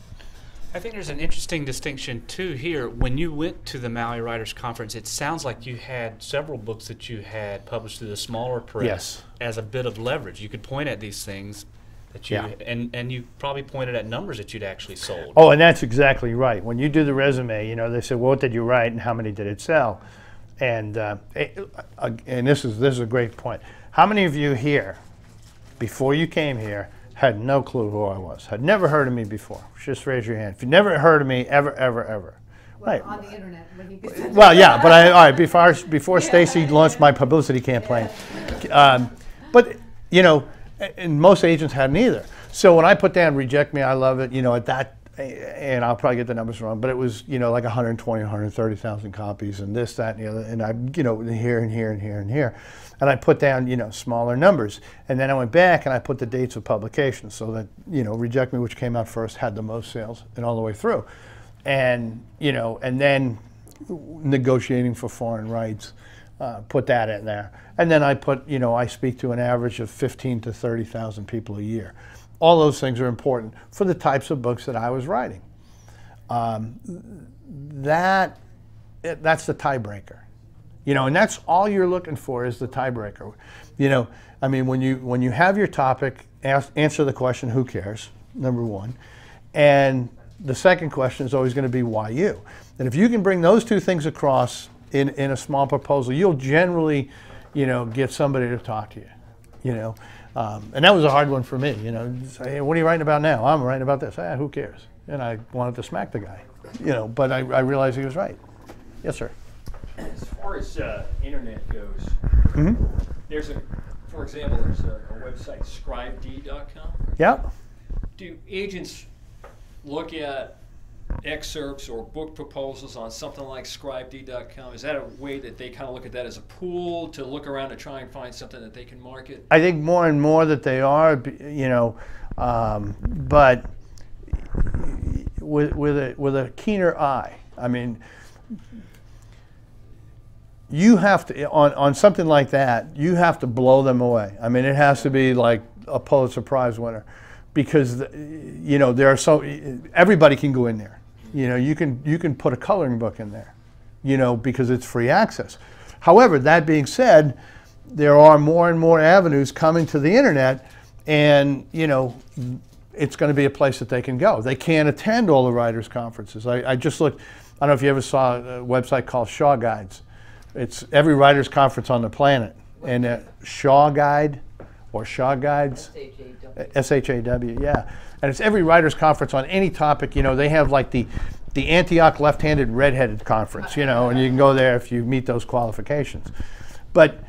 I think there's an interesting distinction too here. When you went to the Maui Writers Conference, it sounds like you had several books that you had published through the smaller press. Yes. As a bit of leverage. You could point at these things that you, and you probably pointed at numbers that you'd actually sold. Oh, and that's exactly right. When you do the resume, you know, they say, well, what did you write and how many did it sell? And this is a great point. How many of you here, before you came here, had no clue who I was, had never heard of me before? Just raise your hand. If you've never heard of me, ever. Well, Right. on the internet. When you could Well, yeah, but all right, before Stacey launched my publicity campaign. But, you know, and most agents hadn't either. So when I put down Reject Me, I Love It, you know, at that, and I'll probably get the numbers wrong, but it was, you know, like 120, 130,000 copies and this, that, and the other, and I, you know, here and here and here and here. And I put down, you know, smaller numbers. And then I went back and I put the dates of publication so that, you know, Reject Me, which came out first, had the most sales and all the way through. And, you know, and then negotiating for foreign rights, put that in there. And then I put, you know, I speak to an average of 15 to 30,000 people a year. all those things are important for the types of books that I was writing. That's the tiebreaker. You know, and that's all you're looking for is the tiebreaker. You know, I mean, when you have your topic, answer the question, who cares, number one. And the second question is always going to be, why you? And if you can bring those two things across in a small proposal, you'll generally, you know, get somebody to talk to you, you know. And that was a hard one for me, you know. Say, hey, what are you writing about now? I'm writing about this. Who cares? And I wanted to smack the guy, you know, but I realized he was right. Yes, sir. As far as internet goes, there's for example, there's a website, scribed.com. Yeah. Do agents look at excerpts or book proposals on something like scribed.com? Is that a way that they kind of look at that as a pool to look around to try and find something that they can market? I think more and more that they are, you know, but with a keener eye. I mean, you have to, on something like that, you have to blow them away. I mean, it has to be like a Pulitzer Prize winner, because, you know, there are everybody can go in there. You know, you can put a coloring book in there, you know, because it's free access. However, that being said, there are more and more avenues coming to the internet, and, you know, it's going to be a place that they can go. They can't attend all the writers' conferences. I just looked, I don't know if you ever saw a website called Shaw Guides. It's every writers' conference on the planet. And Shaw Guide or Shaw Guides, S-H-A-W, yeah. And it's every writers' conference on any topic. You know, they have like the Antioch left-handed redheaded conference, you know, and you can go there if you meet those qualifications. But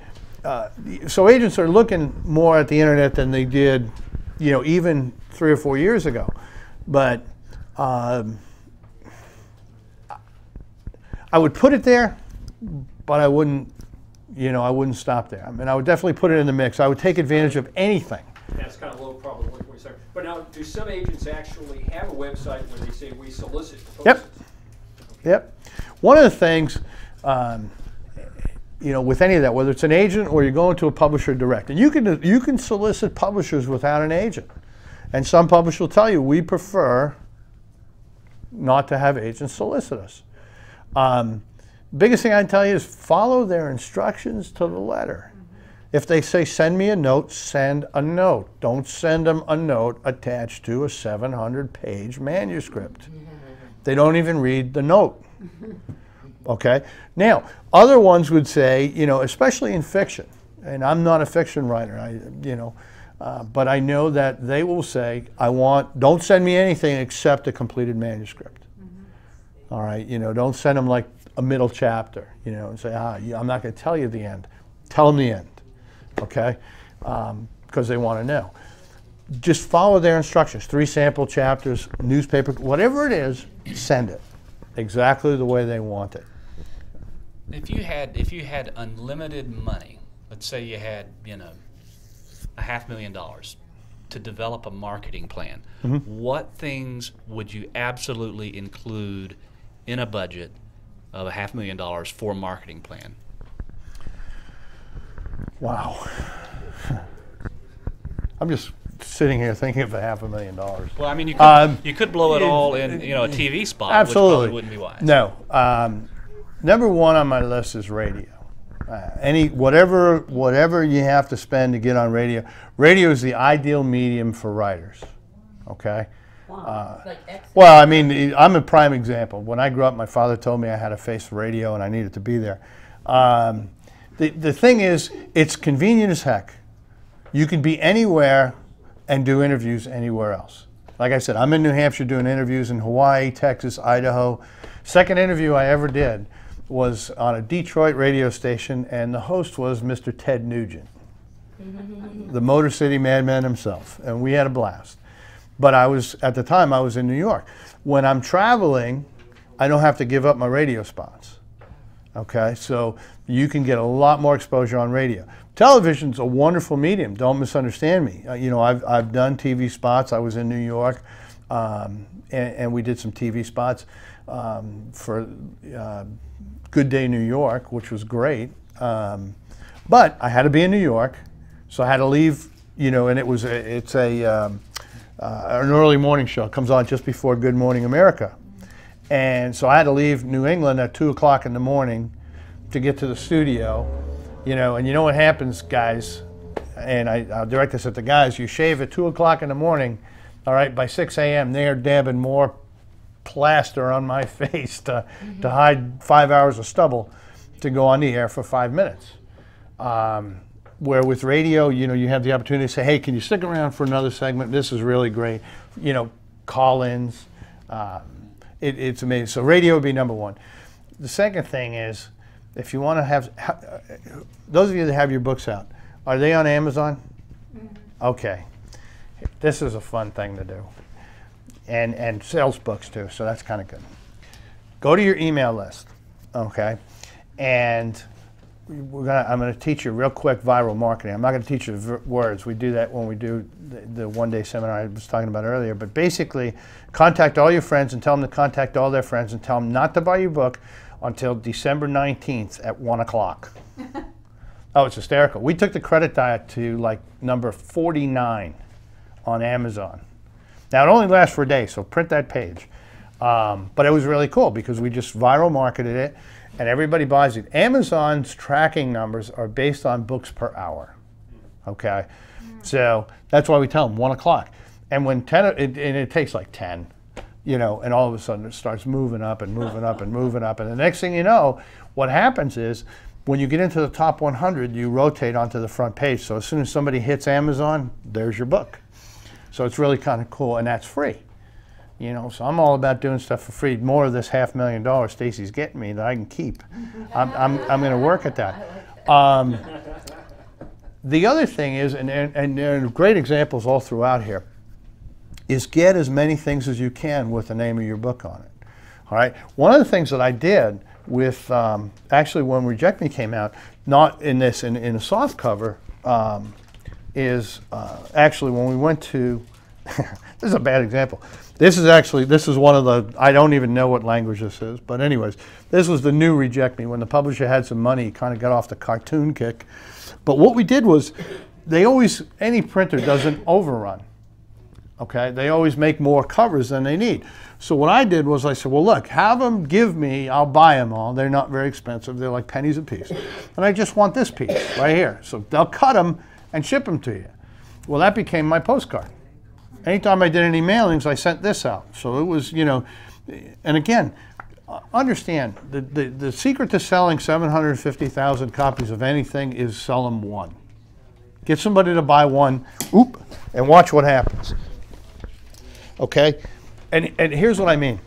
so agents are looking more at the internet than they did, you know, even 3 or 4 years ago. But I would put it there, but I wouldn't, you know, I wouldn't stop there. I mean, I would definitely put it in the mix. I would take advantage of anything. That's kind of low probability for you. But now, do some agents actually have a website where they say we solicit proposals? Yep. Yep. One of the things, you know, with any of that, whether it's an agent or you're going to a publisher direct, and you can solicit publishers without an agent. And some publishers will tell you, we prefer not to have agents solicit us. Biggest thing I can tell you is follow their instructions to the letter. If they say send me a note, send a note. Don't send them a note attached to a 700-page manuscript. They don't even read the note. Okay? Now, other ones would say, you know, especially in fiction, and I'm not a fiction writer, you know, but I know that they will say, don't send me anything except a completed manuscript. All right? You know, don't send them like a middle chapter, you know, and say, I'm not going to tell you the end. Tell them the end, okay? Because they want to know. Just follow their instructions. 3 sample chapters, newspaper, whatever it is, send it exactly the way they want it. If you had unlimited money, let's say you had, you know, $500,000 to develop a marketing plan, what things would you absolutely include in a budget of $500,000 for a marketing plan? Wow. I'm just sitting here thinking of $500,000. Well, I mean, you could blow it all in, you know, a TV spot, absolutely. which probably wouldn't be wise. No. Number one on my list is radio. Whatever you have to spend to get on radio. Radio is the ideal medium for writers. Okay. Wow. Well, I mean, I'm a prime example. When I grew up, my father told me I had a face for radio and I needed to be there. The thing is, it's convenient as heck. You can be anywhere and do interviews anywhere else. Like I said, I'm in New Hampshire doing interviews in Hawaii, Texas, Idaho. Second interview I ever did was on a Detroit radio station, and the host was Mr. Ted Nugent, the Motor City Madman himself, and we had a blast. But at the time, I was in New York. When I'm traveling, I don't have to give up my radio spots. Okay, so you can get a lot more exposure on radio. Television's a wonderful medium. Don't misunderstand me. You know, I've done TV spots. I was in New York, and we did some TV spots for Good Day New York, which was great. But I had to be in New York, so I had to leave. You know, and it's a an early morning show. It comes on just before Good Morning America. And so I had to leave New England at 2 o'clock in the morning to get to the studio, you know, and you know what happens, guys, and I'll direct this at the guys, you shave at 2 o'clock in the morning, all right, by 6 a.m. they're dabbing more plaster on my face to hide 5 hours of stubble to go on the air for 5 minutes. Where with radio, you know, you have the opportunity to say, hey, can you stick around for another segment? This is really great. You know, call-ins. It's amazing. So radio would be number one. The second thing is, if you want to have, those of you that have your books out, are they on Amazon? Okay. This is a fun thing to do. And sells books too, so that's kind of good. Go to your email list, okay? And I'm going to teach you real quick viral marketing. I'm not going to teach you words. We do that when we do the one-day seminar I was talking about earlier. But basically, contact all your friends and tell them to contact all their friends and tell them not to buy your book until December 19th at 1 o'clock. Oh, it's hysterical. We took the credit diet to like number 49 on Amazon. Now, it only lasts for a day, so print that page. But it was really cool because we just viral marketed it. And everybody buys it. Amazon's tracking numbers are based on books per hour, okay? So that's why we tell them 1 o'clock. And when 10, and it takes like 10, you know, and all of a sudden it starts moving up and moving up and moving up. And the next thing you know, what happens is when you get into the top 100, you rotate onto the front page. So as soon as somebody hits Amazon, there's your book. So it's really kind of cool, and that's free. You know, so I'm all about doing stuff for free. More of this $500,000 Stacey's getting me that I can keep. I'm going to work at that. The other thing is, and there are great examples all throughout here, is get as many things as you can with the name of your book on it. All right. One of the things that I did with actually when Reject Me came out, not in this in a soft cover, is actually when we went to. This is a bad example. This is one of the, I don't even know what language this is, but anyways, this was the new Reject Me. When the publisher had some money, he kind of got off the cartoon kick. But what we did was, any printer doesn't overrun, okay? They always make more covers than they need. So what I did was I said, well, look, have them give me, I'll buy them all. They're not very expensive. They're like pennies a piece. And I just want this piece right here. So they'll cut them and ship them to you. Well, that became my postcard. Anytime I did any mailings, I sent this out. So it was, you know, and again, understand, the secret to selling 750,000 copies of anything is sell them one. Get somebody to buy one, and watch what happens. Okay? And here's what I mean.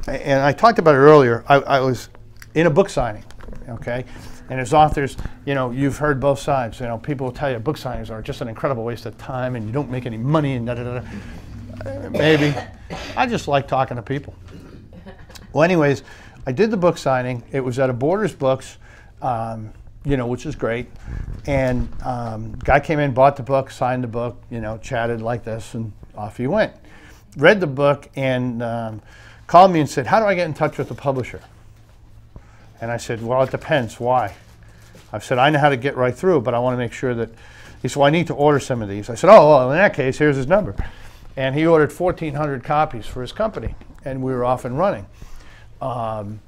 And I talked about it earlier. I was in a book signing, okay? And as authors, you know, you've heard both sides. You know, people will tell you book signings are just an incredible waste of time and you don't make any money and da-da-da-da. Maybe. I just like talking to people. Well, anyways, I did the book signing. It was at a Borders Books, you know, which is great. And guy came in, bought the book, signed the book, you know, chatted like this, and off he went. Read the book and called me and said, how do I get in touch with the publisher? And I said, well, it depends. Why? I said, I know how to get right through, but I want to make sure that. He said, well, I need to order some of these. I said, oh, well, in that case, here's his number. And he ordered 1,400 copies for his company, and we were off and running. Do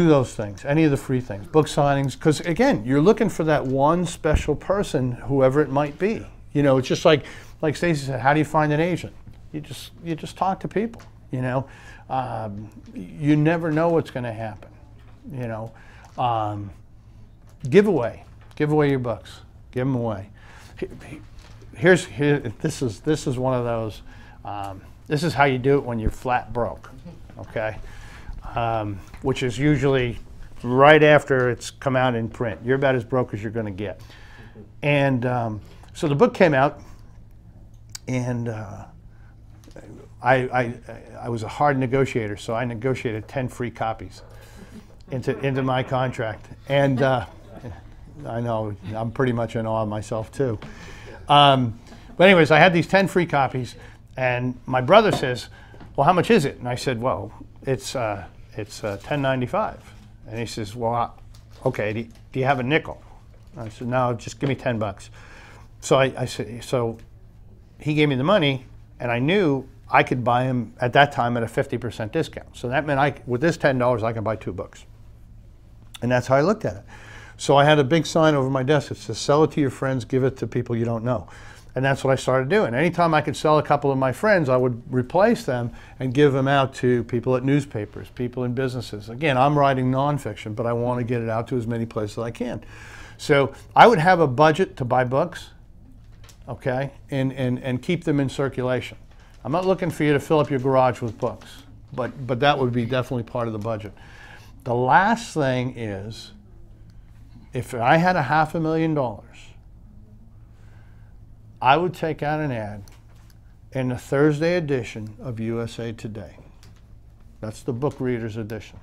those things, any of the free things, book signings, because again, you're looking for that one special person, whoever it might be. You know, it's just like Stacey said, how do you find an agent? You just talk to people. You know, you never know what's going to happen. You know, give away your books, give them away. This is one of those. This is how you do it when you're flat broke, okay? Which is usually right after it's come out in print. You're about as broke as you're going to get. And so the book came out, and I was a hard negotiator, so I negotiated 10 free copies into my contract. And I know, I'm pretty much in awe of myself too. But anyways, I had these 10 free copies, and my brother says, well, how much is it? And I said, well, it's $10.95. And he says, well, okay, do you have a nickel? And I said, no, just give me $10. So I said, so he gave me the money, and I knew I could buy him at that time at a 50% discount. So that meant with this $10, I can buy 2 books. And that's how I looked at it. So I had a big sign over my desk that says, sell it to your friends, give it to people you don't know. And that's what I started doing. Anytime I could sell a couple of my friends, I would replace them and give them out to people at newspapers, people in businesses. Again, I'm writing nonfiction, but I want to get it out to as many places as I can. So I would have a budget to buy books, okay, and keep them in circulation. I'm not looking for you to fill up your garage with books, but that would be definitely part of the budget. The last thing is, if I had $500,000, I would take out an ad in the Thursday edition of USA Today. That's the book readers edition.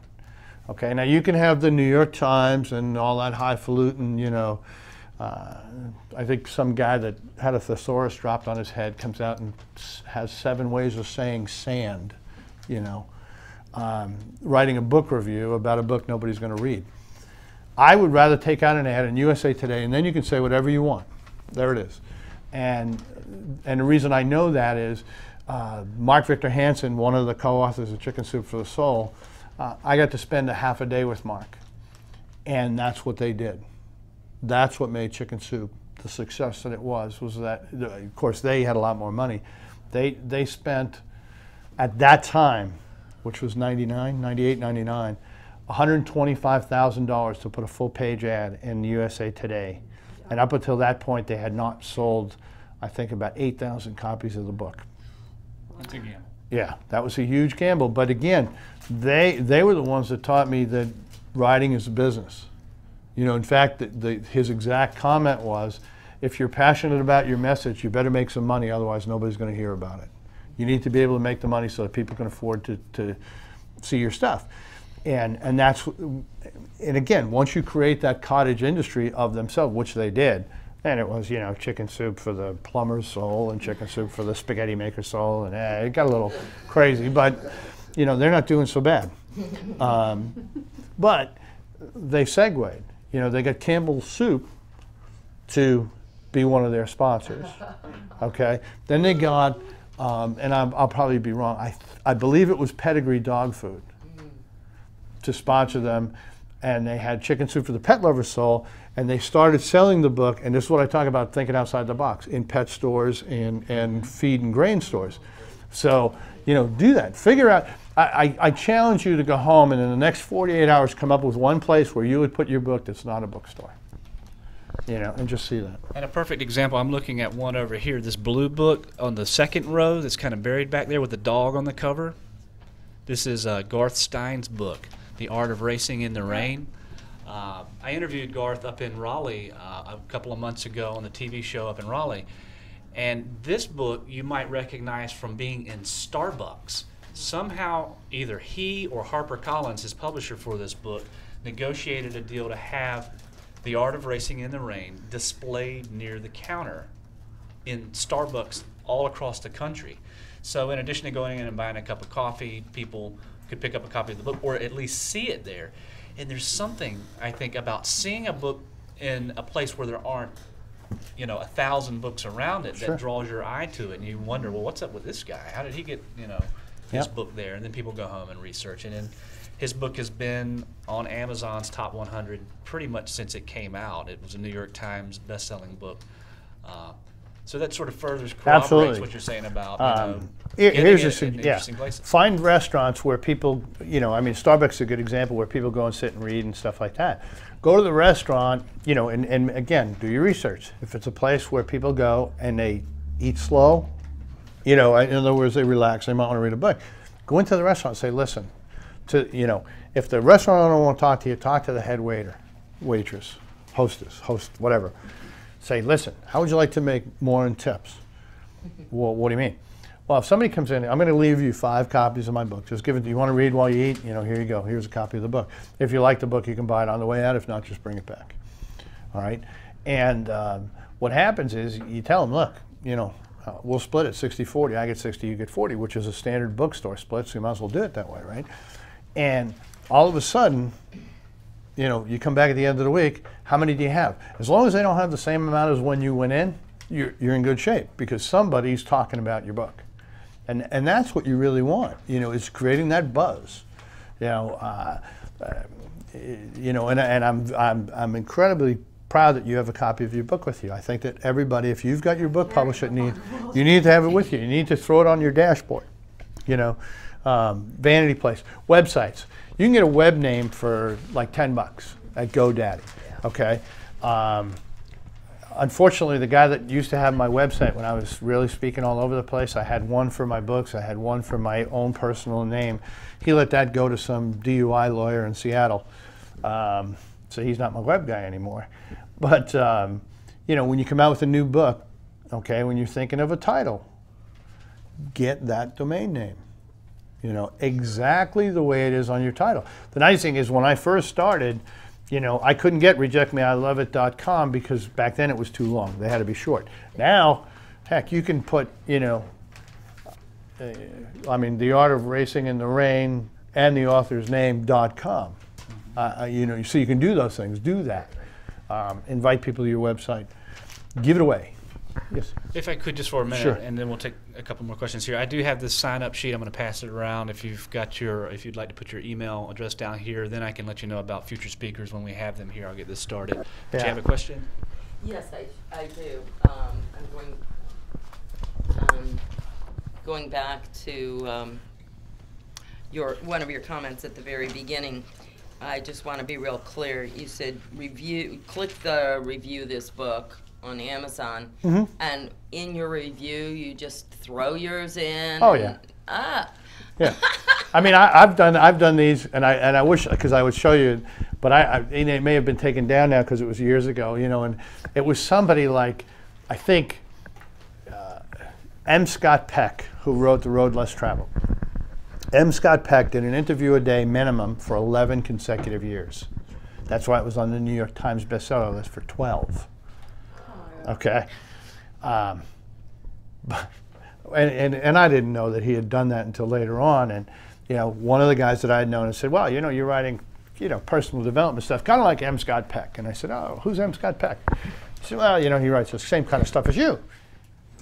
Okay, now you can have the New York Times and all that highfalutin, you know, I think some guy that had a thesaurus dropped on his head comes out and has 7 ways of saying sand, you know, writing a book review about a book nobody's going to read. I would rather take out an ad in USA Today, and then you can say whatever you want. There it is. And the reason I know that is Mark Victor Hansen, one of the co-authors of Chicken Soup for the Soul, I got to spend a half a day with Mark, and that's what they did. That's what made Chicken Soup the success that it was that, of course, they had a lot more money. They spent, at that time, which was 98, 99, $125,000 to put a full-page ad in USA Today. And up until that point, they had not sold, I think, about 8,000 copies of the book. That's a gamble. Yeah, that was a huge gamble. But again, they were the ones that taught me that writing is a business. You know, in fact, his exact comment was, if you're passionate about your message, you better make some money, otherwise nobody's going to hear about it. You need to be able to make the money so that people can afford to see your stuff. And that's, and again, once you create that cottage industry of themselves, which they did, and it was, you know, Chicken Soup for the plumber's soul and Chicken Soup for the spaghetti maker's soul, and it got a little crazy, but, you know, they're not doing so bad. But they segued. You know, they got Campbell's Soup to be one of their sponsors, okay? Then they got, and I'll probably be wrong, I believe it was Pedigree Dog Food to sponsor them, and they had Chicken Soup for the Pet Lover's Soul, and they started selling the book, and this is what I talk about thinking outside the box, in pet stores and feed and grain stores. So, you know, do that. Figure out, I challenge you to go home and in the next 48 hours come up with one place where you would put your book that's not a bookstore. You know, and just see that. And a perfect example, I'm looking at one over here, this blue book on the second row that's kind of buried back there with the dog on the cover. This is Garth Stein's book, The Art of Racing in the Rain. I interviewed Garth up in Raleigh a couple of months ago on the TV show up in Raleigh. And this book you might recognize from being in Starbucks. Somehow either he or HarperCollins, his publisher for this book, negotiated a deal to have The Art of Racing in the Rain displayed near the counter in Starbucks all across the country. So in addition to going in and buying a cup of coffee, people could pick up a copy of the book or at least see it there. And there's something, I think, about seeing a book in a place where there aren't, you know, 1,000 books around it that draws your eye to it, and you wonder, well, what's up with this guy? How did he get, you know, his book there? And then people go home and research it. And his book has been on Amazon's top 100 pretty much since it came out. It was a New York Times best-selling book. So that sort of further corroborates what you're saying about, you know, here's interesting places. Find restaurants where people, you know, I mean, Starbucks is a good example where people go and sit and read and stuff like that. Go to the restaurant, you know, and again, do your research. If it's a place where people go and they eat slow, you know, in other words, they relax, they might want to read a book. Go into the restaurant and say, listen, you know, if the restaurant owner won't talk to you, talk to the head waiter, waitress, hostess, host, whatever. Say, listen, how would you like to make more in tips? Well, what do you mean? Well, if somebody comes in, I'm going to leave you 5 copies of my book. Just give it to you. Want to read while you eat? You know, here you go. Here's a copy of the book. If you like the book, you can buy it on the way out. If not, just bring it back. All right? And what happens is you tell them, look, you know, we'll split it 60-40. I get 60, you get 40, which is a standard bookstore split, so you might as well do it that way, right? And all of a sudden, you know, you come back at the end of the week, how many do you have? As long as they don't have the same amount as when you went in, you're in good shape because somebody's talking about your book, and that's what you really want. You know, is creating that buzz. You know, and I'm incredibly proud that you have a copy of your book with you. I think that everybody, if you've got your book published, you need to have it with you. You need to throw it on your dashboard. You know, vanity place, websites. You can get a web name for like $10 at GoDaddy. Okay. Unfortunately, the guy that used to have my website when I was really speaking all over the place, I had one for my books, I had one for my own personal name. He let that go to some DUI lawyer in Seattle. So he's not my web guy anymore. But, you know, when you come out with a new book, okay, when you're thinking of a title, get that domain name. You know, exactly the way it is on your title. The nice thing is when I first started, you know, I couldn't get rejectmeIloveit.com because back then it was too long. They had to be short. Now, heck, you can put, you know, I mean, The Art of Racing in the Rain and the author's name.com. You know, so you can do those things. Do that. Invite people to your website. Give it away. Yes. If I could just for a minute, Sure. and then we'll take a couple more questions here. I do have this sign-up sheet. I'm going to pass it around. If you've got if you'd like to put your email address down here, then I can let you know about future speakers when we have them here. I'll get this started. Do you have a question? Yes, I do. I'm going back to one of your comments at the very beginning. I just want to be real clear. You said click the review this book on Amazon, and in your review you just throw yours in. Oh yeah. Yeah. I mean, I've done these, and I wish, because I would show you, but it may have been taken down now because it was years ago, you know, and it was somebody like, I think, M. Scott Peck, who wrote The Road Less Traveled. M. Scott Peck did an interview a day minimum for 11 consecutive years. That's why it was on the New York Times bestseller list for 12. Okay. And I didn't know that he had done that until later on. And, you know, one of the guys that I had known and said, well, you know, you're writing, you know, personal development stuff, kind of like M. Scott Peck. And I said, oh, who's M. Scott Peck? He said, well, you know, he writes the same kind of stuff as you.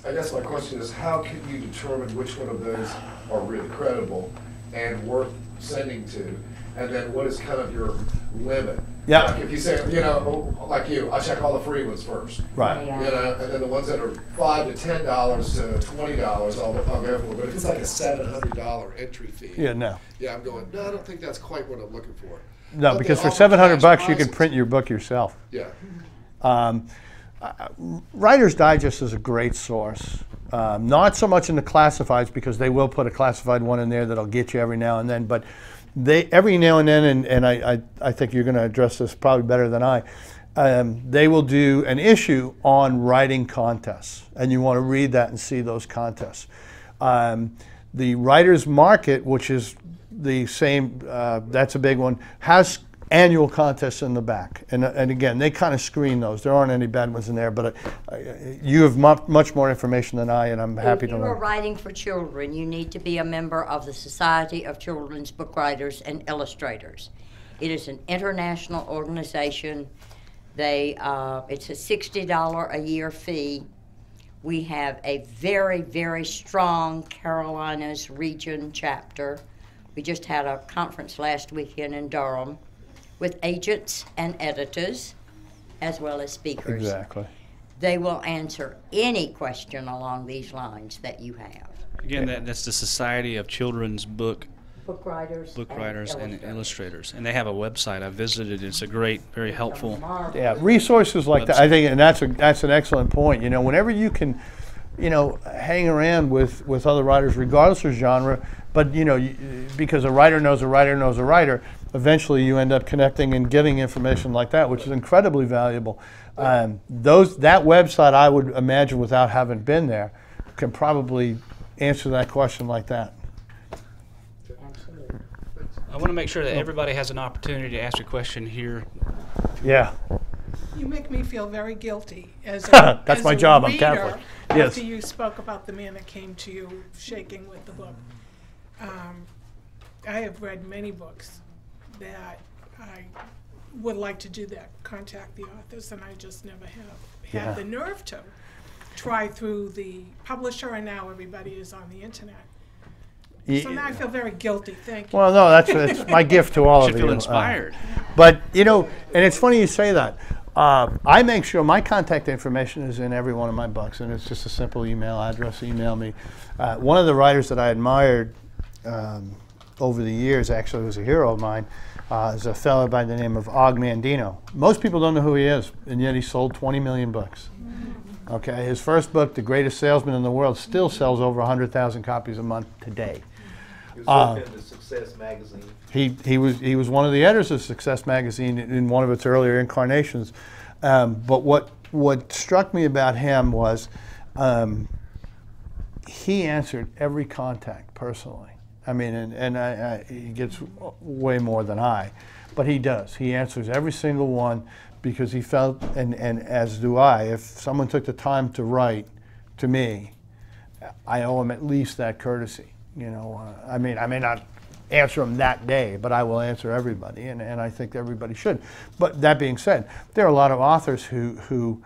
I guess my question is, how can you determine which one of those are really credible and worth sending to? And then what is kind of your limit? Yeah. Like if you say, you know, like you, I check all the free ones first. Right. You know, and then the ones that are $5 to $10 to $20, I'll go for. But if it's like a $700 entry fee, Yeah, no. yeah, I'm going, no, I don't think that's quite what I'm looking for. No, But because they for offer $700 cash you can prizes. print your book yourself. Yeah. Writer's Digest is a great source. Not so much in the classifieds, because they will put a classified one in there that'll get you every now and then, but they every now and then, and I think you're going to address this probably better than I, they will do an issue on writing contests, and you want to read that and see those contests. The Writer's Market, which is the same, that's a big one, has annual contests in the back. And again, they kind of screen those. There aren't any bad ones in there, but you have much more information than I, and I'm happy to If you are learn. writing for children, you need to be a member of the Society of Children's Book Writers and Illustrators. It is an international organization. It's a $60 a year fee. We have a very, very strong Carolinas region chapter. We just had a conference last weekend in Durham with agents and editors, as well as speakers. Exactly. They will answer any question along these lines that you have. Again, that's the Society of Children's Book Writers and Illustrators. And they have a website. I visited. It's a great, very helpful. Yeah, resources like that, I think, and that's an excellent point. You know, whenever you can, you know, hang around with other writers, regardless of genre, but, you know, because a writer knows a writer knows a writer, eventually you end up connecting and getting information like that, which is incredibly valuable. That website, I would imagine, without having been there, can probably answer that question like that. Absolutely. I want to make sure that everybody has an opportunity to ask a question here. Yeah. You make me feel very guilty as That's as my a job, I'm reader, Catholic. Yes. After you spoke about the man that came to you shaking with the book. I have read many books that I would like to do that, contact the authors, and I just never have had the nerve to try through the publisher, and now everybody is on the internet. So now I feel very guilty. Thank you. Well, no, that's my gift to all You of should you. feel inspired. But, you know, and it's funny you say that. I make sure my contact information is in every one of my books, and it's just a simple email address. Email me. One of the writers that I admired over the years, actually was a hero of mine, is a fellow by the name of Og Mandino. Most people don't know who he is, and yet he sold 20 million books. Okay, his first book, The Greatest Salesman in the World, still sells over 100,000 copies a month today. He was in the Success magazine. He was one of the editors of Success magazine in one of its earlier incarnations. But what struck me about him was he answered every contact personally. I mean, and he gets way more than I, but he does. He answers every single one because he felt, and as do I, if someone took the time to write to me, I owe him at least that courtesy. You know, I mean, I may not answer them that day, but I will answer everybody, and I think everybody should. But that being said, there are a lot of authors who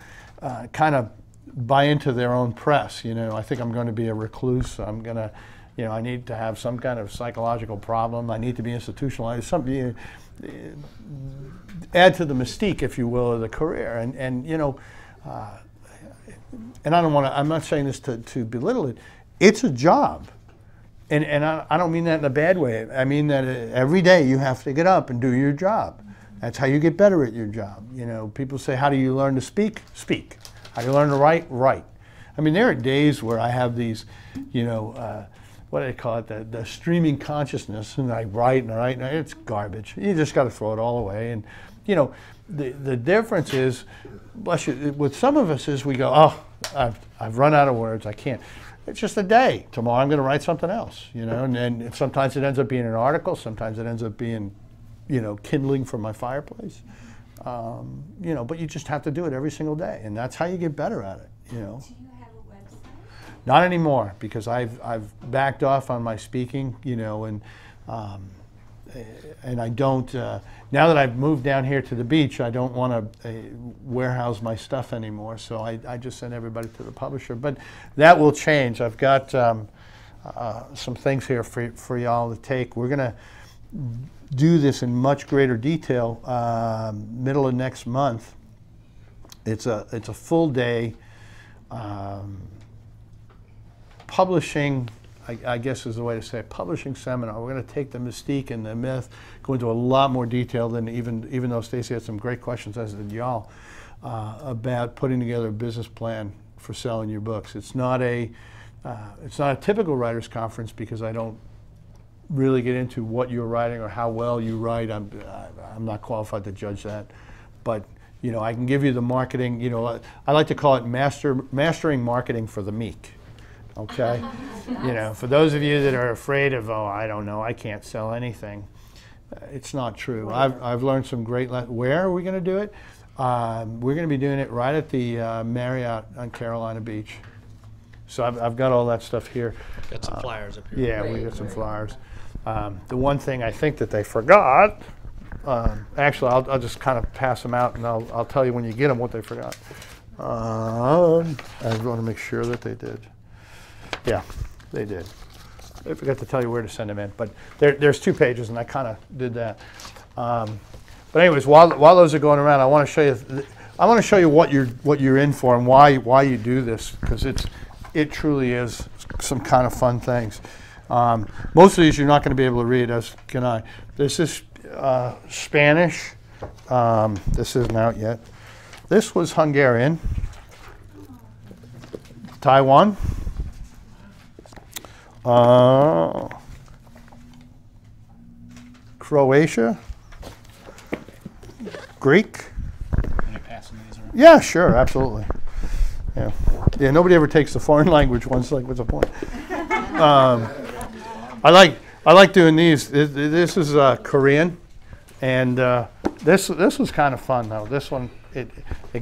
kind of buy into their own press. You know, I think I'm going to be a recluse. I'm going to, you know, I need to have some kind of psychological problem. I need to be institutionalized. Something add to the mystique, if you will, of the career. And you know, and I don't want to. I'm not saying this to belittle it. It's a job. And I don't mean that in a bad way. I mean that every day you have to get up and do your job. That's how you get better at your job. You know, people say, how do you learn to speak? Speak. How do you learn to write? Write. I mean, there are days where I have these, you know, what do they call it, the streaming consciousness, and I write and I write, and it's garbage. You just got to throw it all away. And, you know, the difference is, bless you, with some of us is we go, oh, I've run out of words, I can't. It's just a day. Tomorrow I'm going to write something else, you know, and sometimes it ends up being an article, sometimes it ends up being, you know, kindling from my fireplace. You know, but you just have to do it every single day, and that's how you get better at it, you know. Do you have a website? Not anymore, because I've backed off on my speaking, you know, and I don't, now that I've moved down here to the beach, I don't want to warehouse my stuff anymore, so I just send everybody to the publisher. But that will change. I've got some things here for y'all to take. We're going to do this in much greater detail middle of next month. It's a full day publishing, I guess is the way to say it, publishing seminar. We're going to take the mystique and the myth, go into a lot more detail than even though Stacey had some great questions, as did y'all, about putting together a business plan for selling your books. It's not a typical writers conference, because I don't really get into what you're writing or how well you write. I'm not qualified to judge that, but you know, I can give you the marketing. You know, I like to call it mastering marketing for the meek. Okay, you know, for those of you that are afraid of, oh, I don't know, I can't sell anything, it's not true. I've learned some great where are we going to do it? We're going to be doing it right at the Marriott on Carolina Beach. So I've got all that stuff here. Got some flyers up here. Yeah, we got some flyers. The one thing I think that they forgot, actually, I'll just kind of pass them out, and I'll tell you when you get them what they forgot. I want to make sure that they did. Yeah, they did. I forgot to tell you where to send them in, but there's 2 pages, and I kind of did that. But anyways, while those are going around, I want to show you. I want to show you what you're in for and why you do this, because it truly is some kind of fun things. Most of these you're not going to be able to read, as can I. This is Spanish. This isn't out yet. This was Hungarian. Taiwan. Croatia. Greek. Can I pass some of these around? Yeah, sure, absolutely. Yeah, yeah. Nobody ever takes the foreign language ones. Like, what's the point? I like doing these. This is Korean, and this was kind of fun though. This one it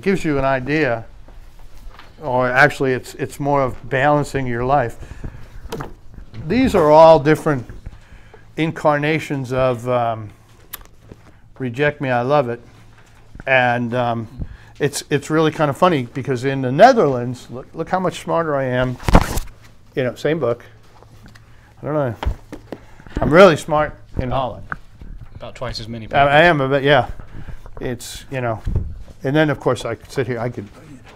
gives you an idea, or actually it's more of balancing your life. These are all different incarnations of Reject Me, I Love It, and it's really kind of funny because in the Netherlands, look how much smarter I am. You know, same book. I don't know. I'm really smart in Holland. About twice as many people. I am, but yeah, it's, you know, and then of course I could sit here. I could.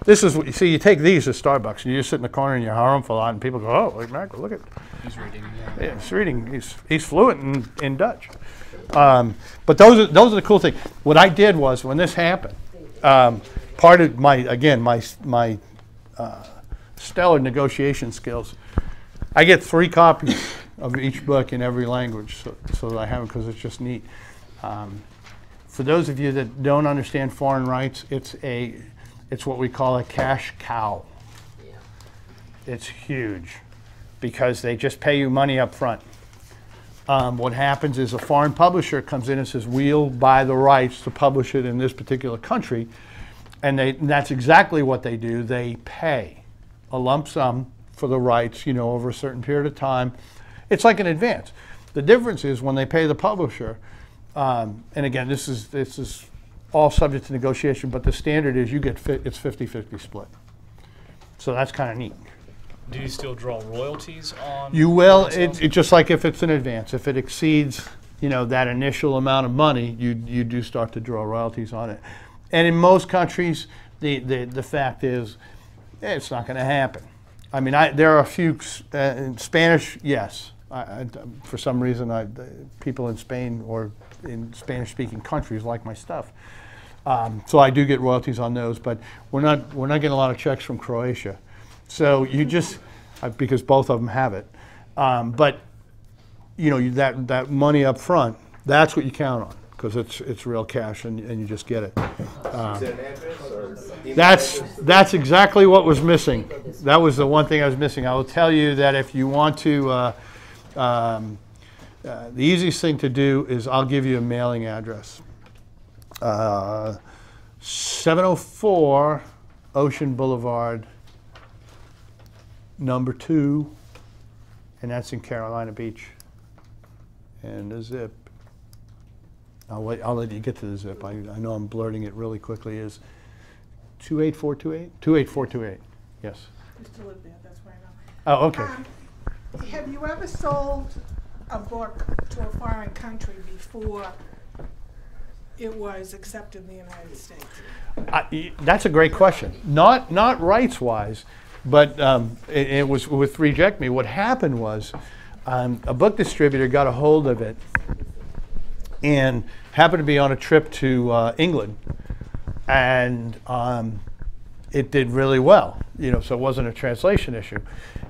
This is what you see. You take these at Starbucks, and you just sit in the corner and you hire them for a lot, and people go, "Oh, wait, Marco, look at." He's reading. Yeah, he's reading. He's fluent in Dutch. But those are the cool things. What I did was when this happened, part of my stellar negotiation skills. I get 3 copies of each book in every language, so that I have them because it's just neat. For those of you that don't understand foreign rights, it's what we call a cash cow. Yeah. It's huge because they just pay you money up front. What happens is a foreign publisher comes in and says, we'll buy the rights to publish it in this particular country, and that's exactly what they do. They pay a lump sum for the rights, you know, over a certain period of time. It's like an advance. The difference is when they pay the publisher, and again, this is all subject to negotiation, but the standard is you get it's 50-50 split. So that's kind of neat. Do you still draw royalties on? You will. It's just like if it's an advance. If it exceeds, you know, that initial amount of money, you do start to draw royalties on it. And in most countries, the fact is, it's not going to happen. I mean, there are a few in Spanish. Yes, for some reason, people in Spain or in Spanish-speaking countries like my stuff. So I do get royalties on those, but we're not getting a lot of checks from Croatia. So you just because both of them have it, but you know that money up front, that's what you count on because it's real cash and you just get it. That's exactly what was missing. That was the one thing I was missing. I will tell you that if you want to, the easiest thing to do is I'll give you a mailing address. 704 Ocean Boulevard, number 2, and that's in Carolina Beach. And the zip, I'll let you get to the zip. I know I'm blurting it really quickly. Is 28428? 28428, yes. I used to live there, that's why I know. Oh, okay. Have you ever sold a book to a foreign country before it was accepted in the United States? That's a great question. Not rights-wise, but it was with Reject Me. What happened was a book distributor got a hold of it and happened to be on a trip to England, and it did really well. You know, so it wasn't a translation issue.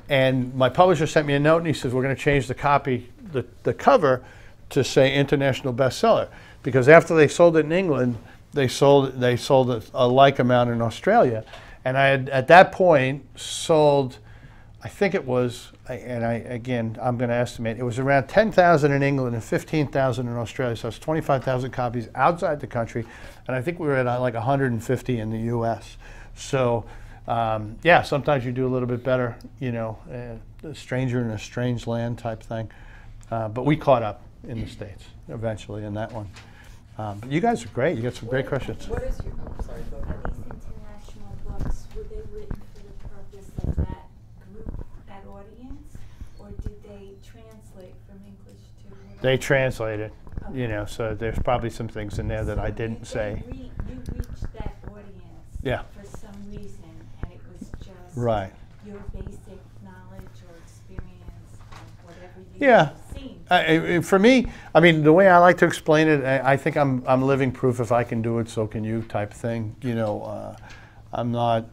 And my publisher sent me a note, and he says, we're going to change the copy, the cover, to say international bestseller, because after they sold it in England, they sold a like amount in Australia, and I had at that point sold, I think it was, again I'm going to estimate, it was around 10,000 in England and 15,000 in Australia, so it's 25,000 copies outside the country, and I think we were at like 150 in the U.S. So yeah, sometimes you do a little bit better, you know, a stranger in a strange land type thing, but we caught up in the States eventually in that one. But you guys are great. You got some great questions. What is your, sorry, go ahead. These international books, were they written for the purpose of that group, that audience, or did they translate from English to whatever? They translated, you know, so there's probably some things in there that I didn't say. You reached that audience Yeah. for some reason, and it was just Right. your basic knowledge or experience of whatever you Yeah. have seen. For me, I mean, the way I like to explain it, I think I'm living proof if I can do it, so can you type thing. You know, I'm not,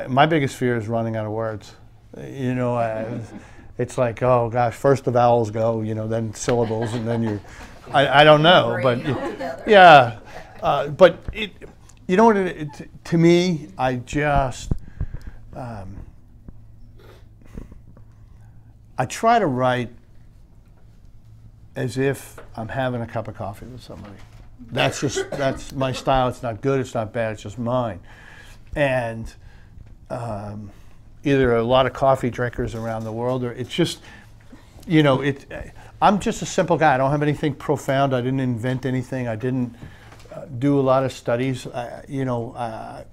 my biggest fear is running out of words. You know, it's like, oh gosh, first the vowels go, you know, then syllables, and then you, I don't know, but yeah. But it, you know what, to me, I just, I try to write as if I'm having a cup of coffee with somebody. That's my style. It's not good, it's not bad, it's just mine. And either a lot of coffee drinkers around the world, or it's just, you know, I'm just a simple guy. I don't have anything profound. I didn't invent anything. I didn't do a lot of studies. You know,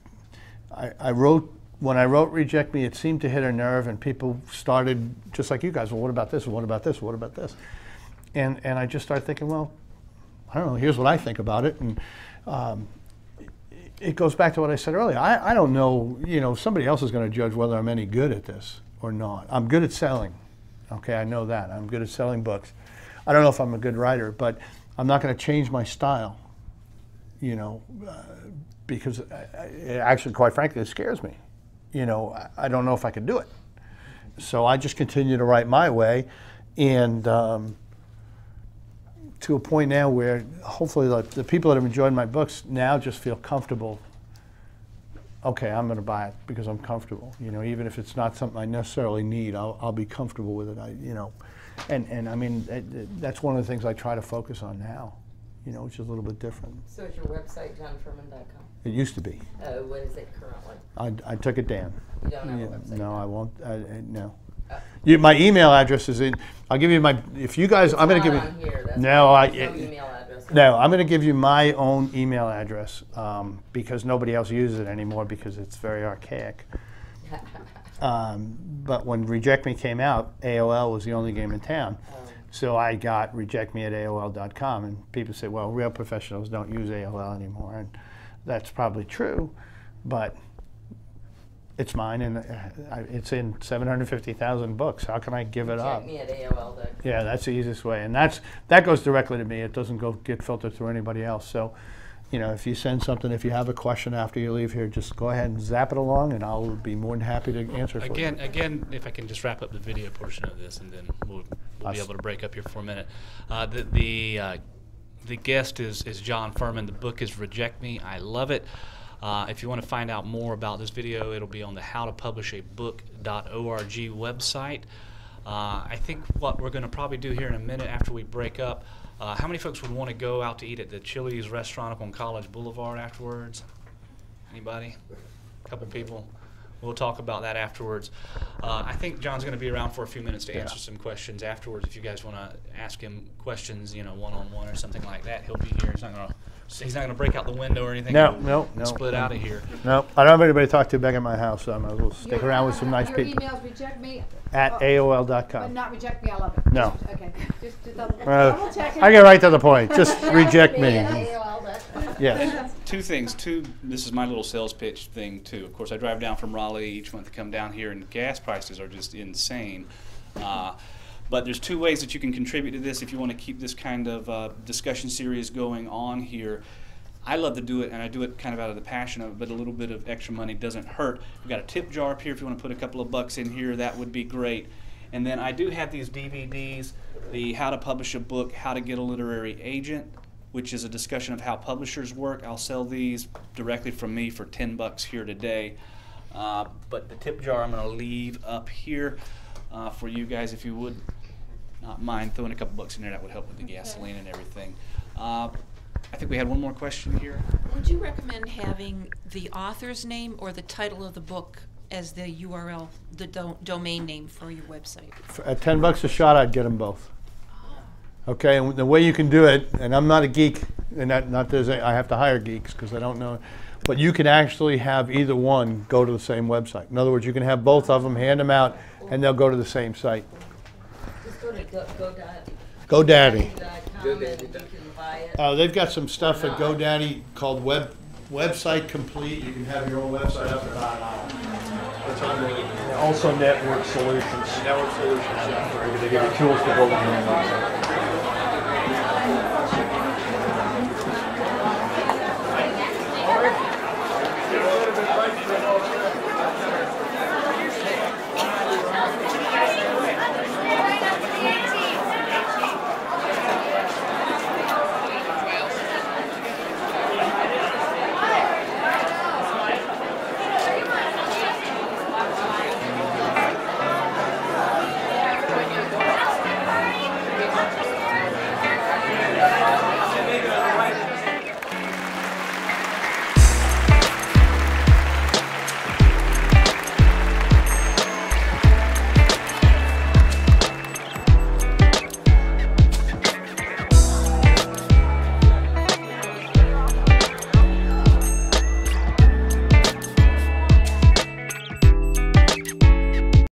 I wrote, when I wrote Reject Me, it seemed to hit a nerve, and people started, just like you guys, well, what about this? What about this? What about this? And I just started thinking, well, I don't know, here's what I think about it. And it goes back to what I said earlier. I don't know, you know, somebody else is going to judge whether I'm any good at this or not. I'm good at selling. Okay, I know that. I'm good at selling books. I don't know if I'm a good writer, but I'm not going to change my style, you know, because it actually, quite frankly, it scares me. You know, I don't know if I could do it. So I just continue to write my way, and to a point now where hopefully the people that have enjoyed my books now just feel comfortable. Okay, I'm going to buy it because I'm comfortable. You know, even if it's not something I necessarily need, I'll be comfortable with it. You know, and I mean that's one of the things I try to focus on now. You know, which is a little bit different. So is your website johnfuhrman.com? It used to be. What is it currently? I took it down. You don't have a website? No, I won't. No. My email address is in. I'll give you my. If you guys, I'm going to give you. Here, that's No, no email address. No, I'm going to give you my own email address because nobody else uses it anymore because it's very archaic. But when Reject Me came out, AOL was the only game in town. So I got rejectme@aol.com, and people say, well, real professionals don't use AOL anymore, and that's probably true, but it's mine, and it's in 750,000 books. How can I give it up? Rejectme@aol.com. Yeah, that's the easiest way, and that goes directly to me. It doesn't get filtered through anybody else. So, you know, if you send something, if you have a question after you leave here, just go ahead and zap it along, and I'll be more than happy to answer for you. Again, if I can just wrap up the video portion of this, and then we'll be able to break up here for a minute. The guest is John Fuhrman. The book is Reject Me. I love it. If you want to find out more about this video, it'll be on the howtopublishabook.org website. I think what we're going to probably do here in a minute after we break up, how many folks would want to go out to eat at the Chili's restaurant up on College Boulevard afterwards? Anybody? A couple people? We'll talk about that afterwards. I think John's going to be around for a few minutes to answer some questions afterwards. If you guys want to ask him questions, you know, one-on-one or something like that, he'll be here. He's not going to break out the window or anything. No. Split out of here. No, I don't have anybody to talk to back at my house, so I might as well stick around with some nice your people. emails reject me At but AOL.com. not reject me. I love it. No. Okay. Just double check. I get right to the point. Just reject me. AOL.com. Yes. Two things. This is my little sales pitch thing, too. Of course, I drive down from Raleigh each month to come down here, and gas prices are just insane. But there's two ways that you can contribute to this if you want to keep this kind of discussion series going on here. I love to do it, and I do it kind of out of the passion of it, but a little bit of extra money doesn't hurt. We've got a tip jar up here. If you want to put a couple of bucks in here, that would be great. And then I do have these DVDs, the How to Publish a Book, How to Get a Literary Agent, which is a discussion of how publishers work. I'll sell these directly from me for 10 bucks here today. But the tip jar I'm going to leave up here for you guys, if you would not mind throwing a couple bucks in there. That would help with the gasoline and everything. I think we had one more question here. Would you recommend having the author's name or the title of the book as the URL, the domain name for your website? At 10 bucks a shot, I'd get them both. Okay, and the way you can do it, and I'm not a geek, and I have to hire geeks because I don't know, but you can actually have either one go to the same website. In other words, you can have both of them, hand them out, and they'll go to the same site. Just go to GoDaddy. GoDaddy.com. They've got some stuff at GoDaddy called Website Complete. You can have your own website up in about an hour. That's unbelievable. Also network solutions. Network solutions, yeah. They give you tools to build your own website. A little bit right.